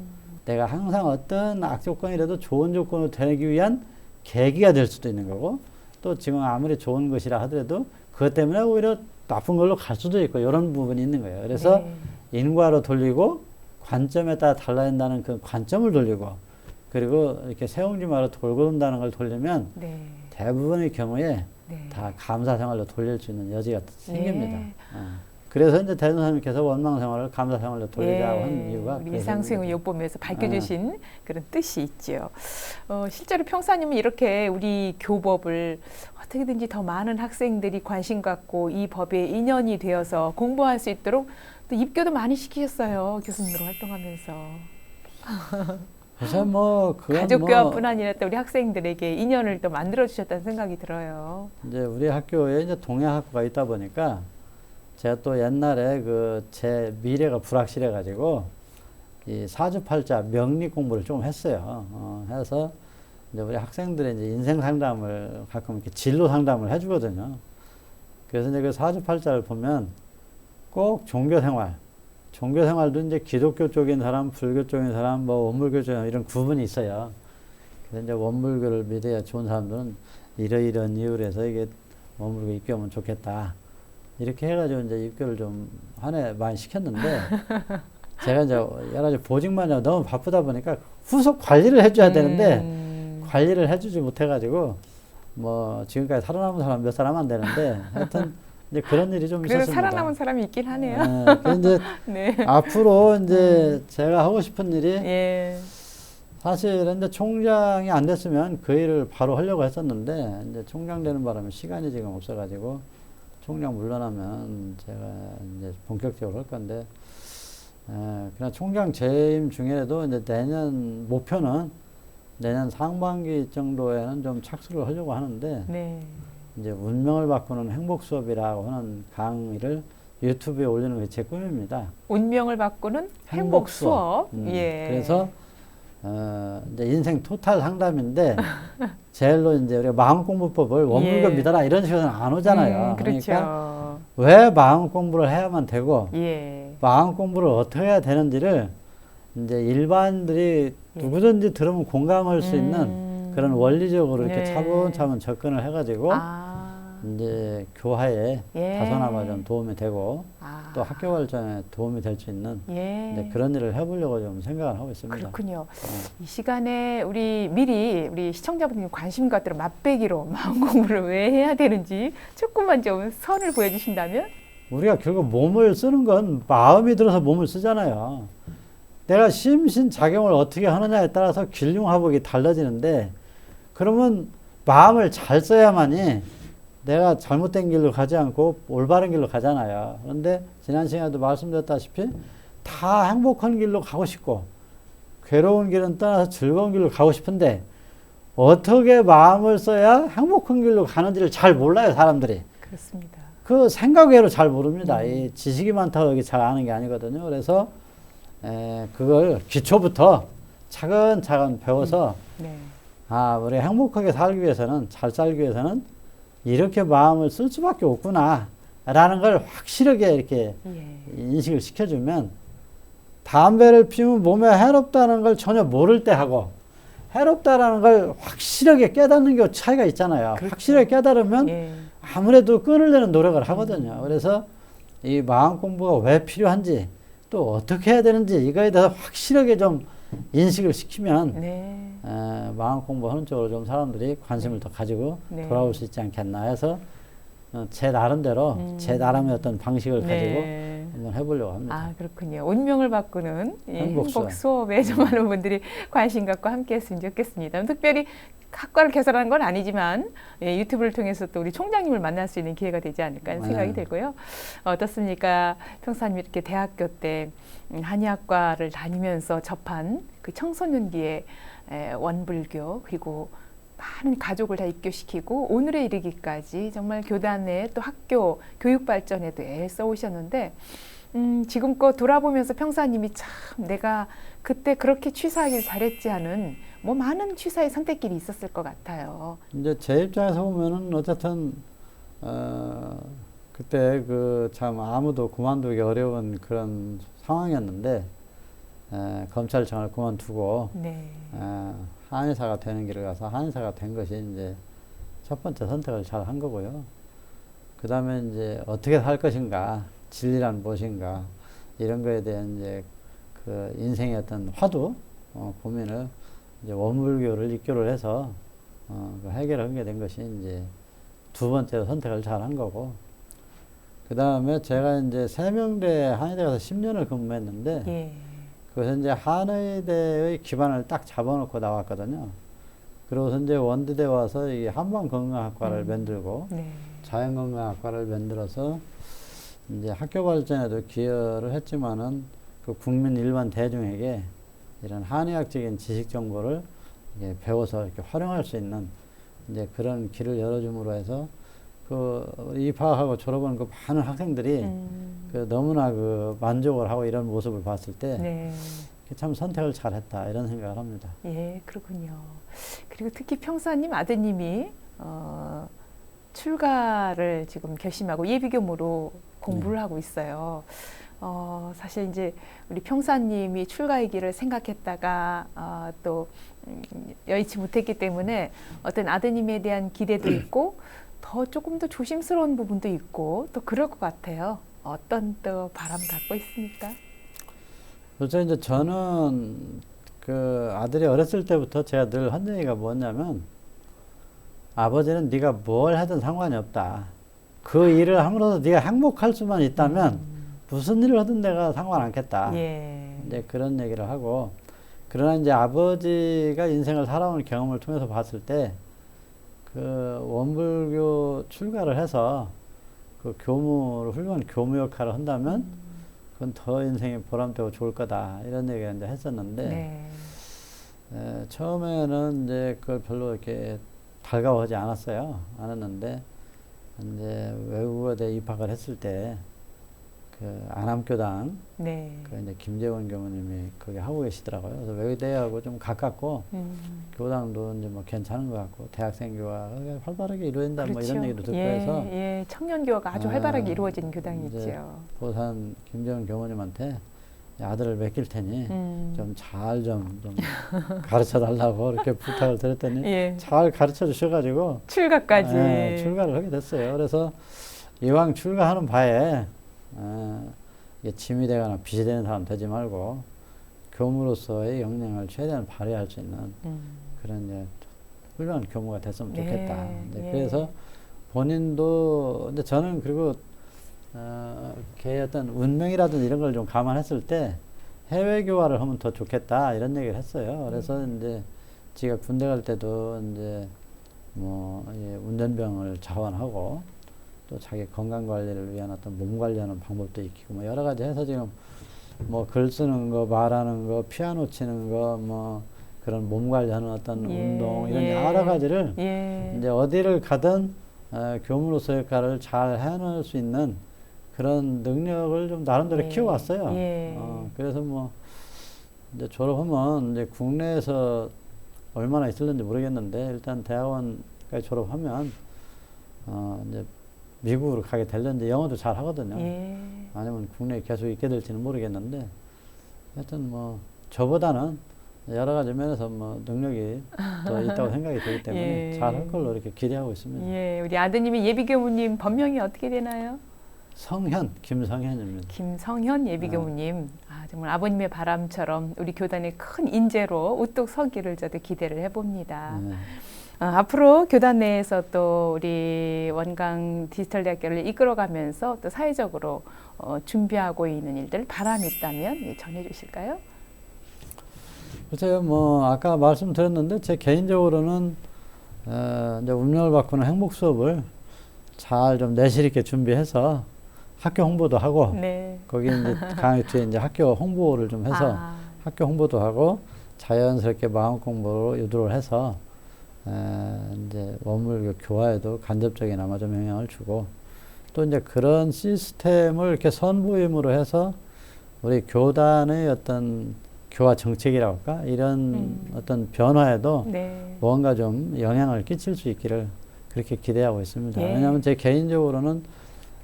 내가 항상 어떤 악조건이라도 좋은 조건으로 되기 위한 계기가 될 수도 있는 거고 또 지금 아무리 좋은 것이라 하더라도 그것 때문에 오히려 나쁜 걸로 갈 수도 있고 이런 부분이 있는 거예요. 그래서 네. 인과로 돌리고 관점에 따라 달라진다는 그 관점을 돌리고 그리고 이렇게 세웅지마로 돌고 돈다는 걸 돌리면 네. 대부분의 경우에 네. 다 감사 생활로 돌릴 수 있는 여지가 생깁니다. 네. 그래서 이제 대선생님께서 원망 생활을 감사 생활로 돌리자고 한 이유가 우리 이상수의 요법에서 밝혀주신 그런 뜻이 있죠. 실제로 평사님은 이렇게 우리 교법을 어떻게든지 더 많은 학생들이 관심 갖고 이 법에 인연이 되어서 공부할 수 있도록 또 입교도 많이 시키셨어요. 교수님으로 활동하면서. 그래서 뭐 가족교화뿐 아니라 또 우리 학생들에게 인연을 또 만들어 주셨다는 생각이 들어요. 이제 우리 학교에 이제 동양학과가 있다 보니까 제가 또 옛날에 그 제 미래가 불확실해 가지고 이 사주팔자 명리 공부를 좀 했어요. 해서 이제 우리 학생들의 이제 인생 상담을 가끔 이렇게 진로 상담을 해주거든요. 그래서 이제 그 사주팔자를 보면 꼭 종교 생활도 이제 기독교 쪽인 사람, 불교 쪽인 사람, 뭐 원불교 쪽인 사람 이런 구분이 있어요. 그래서 이제 원불교를 믿어야 좋은 사람들은 이러이러한 이유로 해서 이게 원불교 입교하면 좋겠다. 이렇게 해가지고 이제 입교를 좀 한 해 많이 시켰는데 제가 이제 여러 가지 보직만 하고 너무 바쁘다 보니까 후속 관리를 해줘야 되는데 관리를 해주지 못해가지고 뭐 지금까지 살아남은 사람 몇 사람 안 되는데 하여튼 이제 그런 일이 좀 그래도 있었습니다. 살아남은 사람이 있긴 하네요. 이제 네. 앞으로 이제 제가 하고 싶은 일이 예. 사실은 이제 총장이 안 됐으면 그 일을 바로 하려고 했었는데 이제 총장 되는 바람에 시간이 지금 없어가지고 총장 물러나면 제가 이제 본격적으로 할 건데 그냥 총장 재임 중에도 이제 내년 목표는 내년 상반기 정도에는 좀 착수를 하려고 하는데 네. 이제 운명을 바꾸는 행복 수업이라고 하는 강의를 유튜브에 올리는 게 제 꿈입니다. 운명을 바꾸는 행복 수업. 예. 그래서 이제 인생 토탈 상담인데 제일로 이제 우리가 마음 공부법을 원불교 예. 믿어라 이런 식으로는 안 오잖아요. 그렇죠. 그러니까 왜 마음 공부를 해야만 되고 예. 마음 공부를 어떻게 해야 되는지를 이제 일반들이 누구든지 들으면 공감할 수 있는 그런 원리적으로 이렇게 네. 차분차분 접근을 해가지고 이제 교화에 예. 다소나마 좀 도움이 되고 또 학교 발전에 도움이 될 수 있는 예. 이제 그런 일을 해보려고 좀 생각을 하고 있습니다. 그렇군요. 이 시간에 미리 우리 시청자분들이 관심 갖도록 맛배기로 마음 공부를 왜 해야 되는지 조금만 좀 선을 보여주신다면? 우리가 결국 몸을 쓰는 건 마음이 들어서 몸을 쓰잖아요. 내가 심신작용을 어떻게 하느냐에 따라서 길흉화복이 달라지는데 그러면 마음을 잘 써야만이 내가 잘못된 길로 가지 않고 올바른 길로 가잖아요. 그런데 지난 시간에도 말씀드렸다시피 다 행복한 길로 가고 싶고 괴로운 길은 떠나서 즐거운 길로 가고 싶은데 어떻게 마음을 써야 행복한 길로 가는지를 잘 몰라요, 사람들이. 그렇습니다. 그 생각 외로 잘 모릅니다. 이 지식이 많다고 여기 잘 아는 게 아니거든요. 그래서 그걸 기초부터 차근차근 배워서 네. 우리 행복하게 살기 위해서는 잘 살기 위해서는 이렇게 마음을 쓸 수밖에 없구나 라는 걸 확실하게 이렇게 인식을 시켜주면 담배를 피우면 몸에 해롭다는 걸 전혀 모를 때 하고 해롭다라는 걸 확실하게 깨닫는 게 차이가 있잖아요. 그렇죠. 확실하게 깨달으면 아무래도 끊으려는 노력을 하거든요. 그래서 이 마음 공부가 왜 필요한지 또 어떻게 해야 되는지 이거에 대해서 확실하게 좀 인식을 시키면 네. 마음 공부하는 쪽으로 좀 사람들이 관심을 더 가지고 네. 돌아올 수 있지 않겠나 해서 제 나름대로 제 나름의 어떤 방식을 가지고 네. 한번 해보려고 합니다. 아, 그렇군요. 운명을 바꾸는 이 행복 행복 수업. 수업에 좀 많은 분들이 관심 갖고 함께 했으면 좋겠습니다. 특별히 학과를 개설하는 건 아니지만 유튜브를 통해서 또 우리 총장님을 만날 수 있는 기회가 되지 않을까 하는 생각이 들고요. 어떻습니까? 평사님 이렇게 대학교 때 한의학과를 다니면서 접한 그 청소년기의 원불교 그리고 많은 가족을 다 입교시키고 오늘에 이르기까지 정말 교단의 또 학교 교육 발전에도 애써 오셨는데 지금껏 돌아보면서 평사님이 참 내가 그때 그렇게 취사하길 잘했지 하는 뭐 많은 취사의 선택길이 있었을 것 같아요. 이제 제 입장에서 보면은 어쨌든 그때 그 참 아무도 그만두기 어려운 그런 상황이었는데 검찰청을 그만두고 네. 한의사가 되는 길을 가서 한의사가 된 것이 이제 첫 번째 선택을 잘 한 거고요. 그 다음에 이제 어떻게 살 것인가, 진리란 무엇인가 이런 거에 대한 이제 그 인생의 어떤 화두 고민을 이제 원불교를 입교를 해서 그 해결을 하게 된 것이 이제 두 번째로 선택을 잘 한 거고. 그 다음에 제가 이제 세명대 한의대 가서 10년을 근무했는데 예. 그래서 이제 한의대의 기반을 딱 잡아놓고 나왔거든요. 그러고서 이제 원두대 와서 이 한방건강학과를 만들고 네. 자연건강학과를 만들어서 이제 학교 발전에도 기여를 했지만은 그 국민 일반 대중에게 이런 한의학적인 지식 정보를 이제 배워서 이렇게 활용할 수 있는 이제 그런 길을 열어줌으로 해서 그 입학하고 졸업하는 그 많은 학생들이 그 너무나 그 만족을 하고 이런 모습을 봤을 때 네. 참 선택을 잘했다 이런 생각을 합니다. 예, 그렇군요. 그리고 특히 평사님 아드님이 출가를 지금 결심하고 예비교무로 공부를 하고 있어요. 사실 이제 우리 평사님이 출가의 길을 생각했다가 또 여의치 못했기 때문에 어떤 아드님에 대한 기대도 있고 더 조금 더 조심스러운 부분도 있고 또 그럴 것 같아요. 어떤 또 바람 갖고 있습니까? 그래서 이제 저는 그 아들이 어렸을 때부터 제가 늘 한 얘기가 뭐냐면 아버지는 네가 뭘 하든 상관이 없다. 그 일을 함으로써 네가 행복할 수만 있다면 무슨 일을 하든 내가 상관 않겠다. 예. 이제 그런 얘기를 하고 그러나 이제 아버지가 인생을 살아온 경험을 통해서 봤을 때 그 원불교 출가를 해서 그 교무를 훌륭한 교무 역할을 한다면 그건 더 인생이 보람되고 좋을 거다 이런 얘기를 이제 했었는데 네. 처음에는 이제 그걸 별로 이렇게 달가워하지 않았는데 이제 외국어대 입학을 했을 때 그 안암교당 네. 그 이제 김재원 교무님이 거기 하고 계시더라고요. 그래서 외대하고 좀 가깝고 교당도 이제 뭐 괜찮은 것 같고 대학생 교화가 활발하게 이루어진다 뭐 이런 얘기도 듣고 해서 예, 청년 교화가 아주 활발하게 이루어지는 교당이 이제 있죠. 보산 김재원 교무님한테 아들을 맡길 테니 좀 잘 좀 가르쳐 달라고 이렇게 부탁을 드렸더니 예. 잘 가르쳐 주셔가지고 출가까지. 출가를 하게 됐어요. 그래서 이왕 출가하는 바에 이게 짐이 되거나 빚이 되는 사람 되지 말고 교무로서의 역량을 최대한 발휘할 수 있는 그런 이제 훌륭한 교무가 됐으면 좋겠다. 예. 그래서 본인도 근데 저는 그리고 걔의 어떤 운명이라든지 이런 걸 좀 감안했을 때 해외 교화를 하면 더 좋겠다 이런 얘기를 했어요. 그래서 이제 지가 군대 갈 때도 이제 뭐 운전병을 자원하고 또 자기 건강 관리를 위한 어떤 몸 관리하는 방법도 익히고 뭐 여러 가지 해서 지금 뭐 글 쓰는 거, 말하는 거, 피아노 치는 거, 뭐 그런 몸 관리하는 어떤 운동 이런 여러 가지를 이제 어디를 가든 교무로서 역할을 잘 해낼 수 있는 그런 능력을 좀 나름대로 키워왔어요. 그래서 뭐 이제 졸업하면 이제 국내에서 얼마나 있을는지 모르겠는데 일단 대학원까지 졸업하면 이제 미국으로 가게 될는데 영어도 잘 하거든요. 아니면 국내에 계속 있게 될지는 모르겠는데 하여튼 뭐 저보다는 여러 가지 면에서 뭐 능력이 더 있다고 생각이 되기 때문에 잘 할 걸로 이렇게 기대하고 있습니다. 우리 아드님이 예비교무님 법명이 어떻게 되나요? 성현, 김성현입니다. 김성현 예비교무님, 정말 아버님의 바람처럼 우리 교단의 큰 인재로 우뚝 서기를 저도 기대를 해봅니다. 네. 앞으로 교단 내에서 또 우리 원광 디지털대학교를 이끌어가면서 또 사회적으로 준비하고 있는 일들 바람이 있다면 전해주실까요? 글쎄요, 뭐 아까 말씀드렸는데 제 개인적으로는 이제 운명을 바꾸는 행복 수업을 잘 좀 내실 있게 준비해서 학교 홍보도 하고 네. 거기 이제 강의 뒤에 이제 학교 홍보를 좀 해서 학교 홍보도 하고 자연스럽게 마음 공부로 유도를 해서 이제 원불교 교화에도 간접적이나마 좀 영향을 주고 또 이제 그런 시스템을 이렇게 선보임으로 해서 우리 교단의 어떤 교화 정책이라고 할까 이런 어떤 변화에도 네. 뭔가 좀 영향을 끼칠 수 있기를 그렇게 기대하고 있습니다. 예. 왜냐하면 제 개인적으로는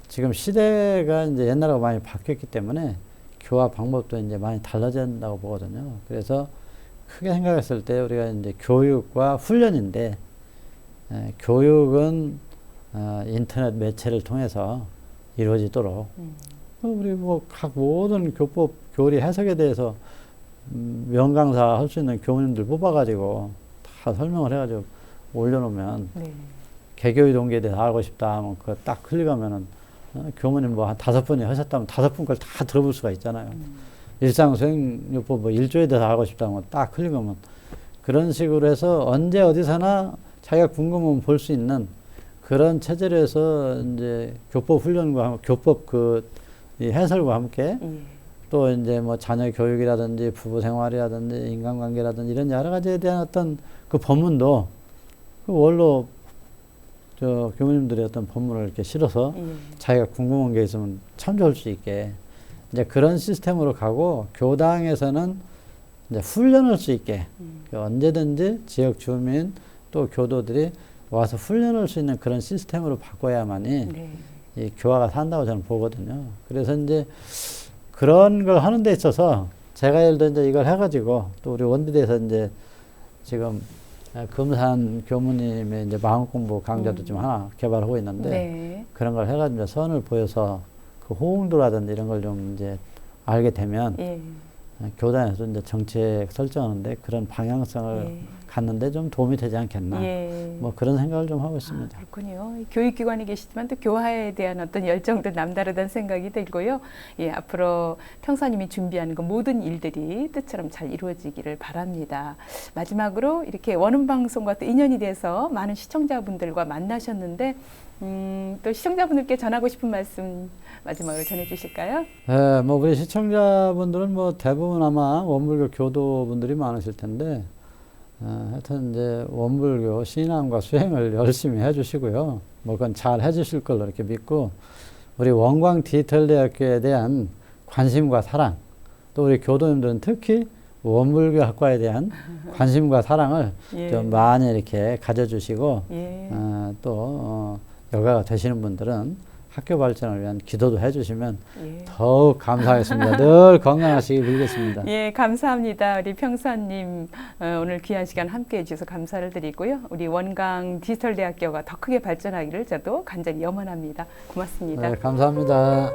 지금 시대가 이제 옛날하고 많이 바뀌었기 때문에 교화 방법도 이제 많이 달라진다고 보거든요. 그래서 크게 생각했을 때 우리가 이제 교육과 훈련인데 교육은 인터넷 매체를 통해서 이루어지도록 우리 뭐 각 모든 교법 교리 해석에 대해서 명강사 할 수 있는 교무님들 뽑아가지고 다 설명을 해가지고 올려놓으면 네. 개교의 동기에 대해서 알고 싶다 하면 그거 딱 클릭하면은 교무님 뭐 한 5분이 하셨다면 5분 걸 다 들어볼 수가 있잖아요. 일상수행요법 뭐 1조에 대해서 알고 싶다 하면 딱 클릭하면 그런 식으로 해서 언제 어디서나 자기가 궁금하면 볼 수 있는 그런 체제로 해서 이제 교법 훈련과 교법 이 해설과 함께 또 이제 뭐 자녀 교육이라든지 부부 생활이라든지 인간관계라든지 이런 여러 가지에 대한 어떤 그 법문도 그 원로 교무님들의 어떤 법문을 이렇게 실어서 자기가 궁금한 게 있으면 참조할 수 있게 이제 그런 시스템으로 가고 교당에서는 이제 훈련할 수 있게 언제든지 지역 주민 또 교도들이 와서 훈련할 수 있는 그런 시스템으로 바꿔야만이 이 교화가 산다고 저는 보거든요. 그래서 이제 그런 걸 하는 데 있어서 제가 예를 들어 이제 이걸 해가지고 또 우리 원디대에서 이제 지금 금산 교무님의 이제 마음 공부 강좌도 좀 하나 개발하고 있는데 그런 걸 해가지고 선을 보여서 그 호응도라든지 이런 걸 좀 이제 알게 되면 교단에서 이제 정책 설정하는데 그런 방향성을 갖는데 좀 도움이 되지 않겠나. 뭐 그런 생각을 좀 하고 있습니다. 그렇군요. 교육기관에 계시지만 또 교화에 대한 어떤 열정도 남다르다는 생각이 들고요. 앞으로 평사님이 준비하는 그 모든 일들이 뜻처럼 잘 이루어지기를 바랍니다. 마지막으로 이렇게 원음방송과 또 인연이 돼서 많은 시청자분들과 만나셨는데 또 시청자분들께 전하고 싶은 말씀 마지막으로 전해주실까요? 네, 뭐 우리 시청자분들은 뭐 대부분 아마 원불교 교도분들이 많으실 텐데 하여튼 이제 원불교 신앙과 수행을 열심히 해주시고요. 뭐 그건 잘 해주실 걸로 이렇게 믿고 우리 원광 디지털대학교에 대한 관심과 사랑 또 우리 교도님들은 특히 원불교 학과에 대한 관심과 사랑을 좀 많이 이렇게 가져주시고 또 여가가 되시는 분들은 학교 발전을 위한 기도도 해주시면 더욱 감사하겠습니다. 늘 건강하시길 빌겠습니다. 감사합니다. 우리 평사님 오늘 귀한 시간 함께해 주셔서 감사를 드리고요. 우리 원광 디지털대학교가 더 크게 발전하기를 저도 간절히 염원합니다. 고맙습니다. 네, 감사합니다.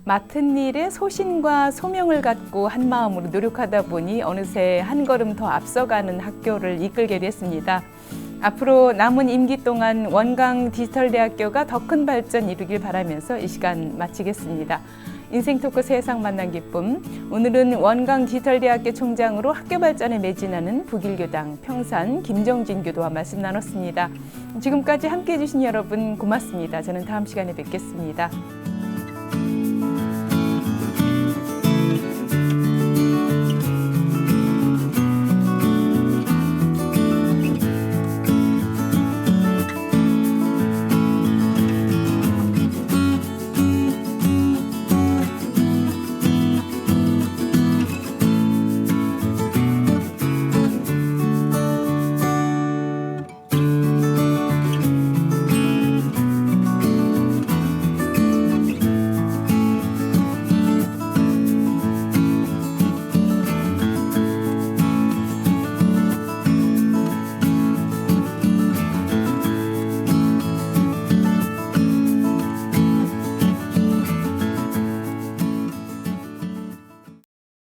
맡은 일에 소신과 소명을 갖고 한 마음으로 노력하다 보니 어느새 한 걸음 더 앞서가는 학교를 이끌게 됐습니다. 앞으로 남은 임기 동안 원광 디지털대학교가 더 큰 발전 이루길 바라면서 이 시간 마치겠습니다. 인생 토크 세상 만난 기쁨. 오늘은 원광 디지털대학교 총장으로 학교 발전에 매진하는 북일교당 평산 김정진 교도와 말씀 나눴습니다. 지금까지 함께해 주신 여러분 고맙습니다. 저는 다음 시간에 뵙겠습니다.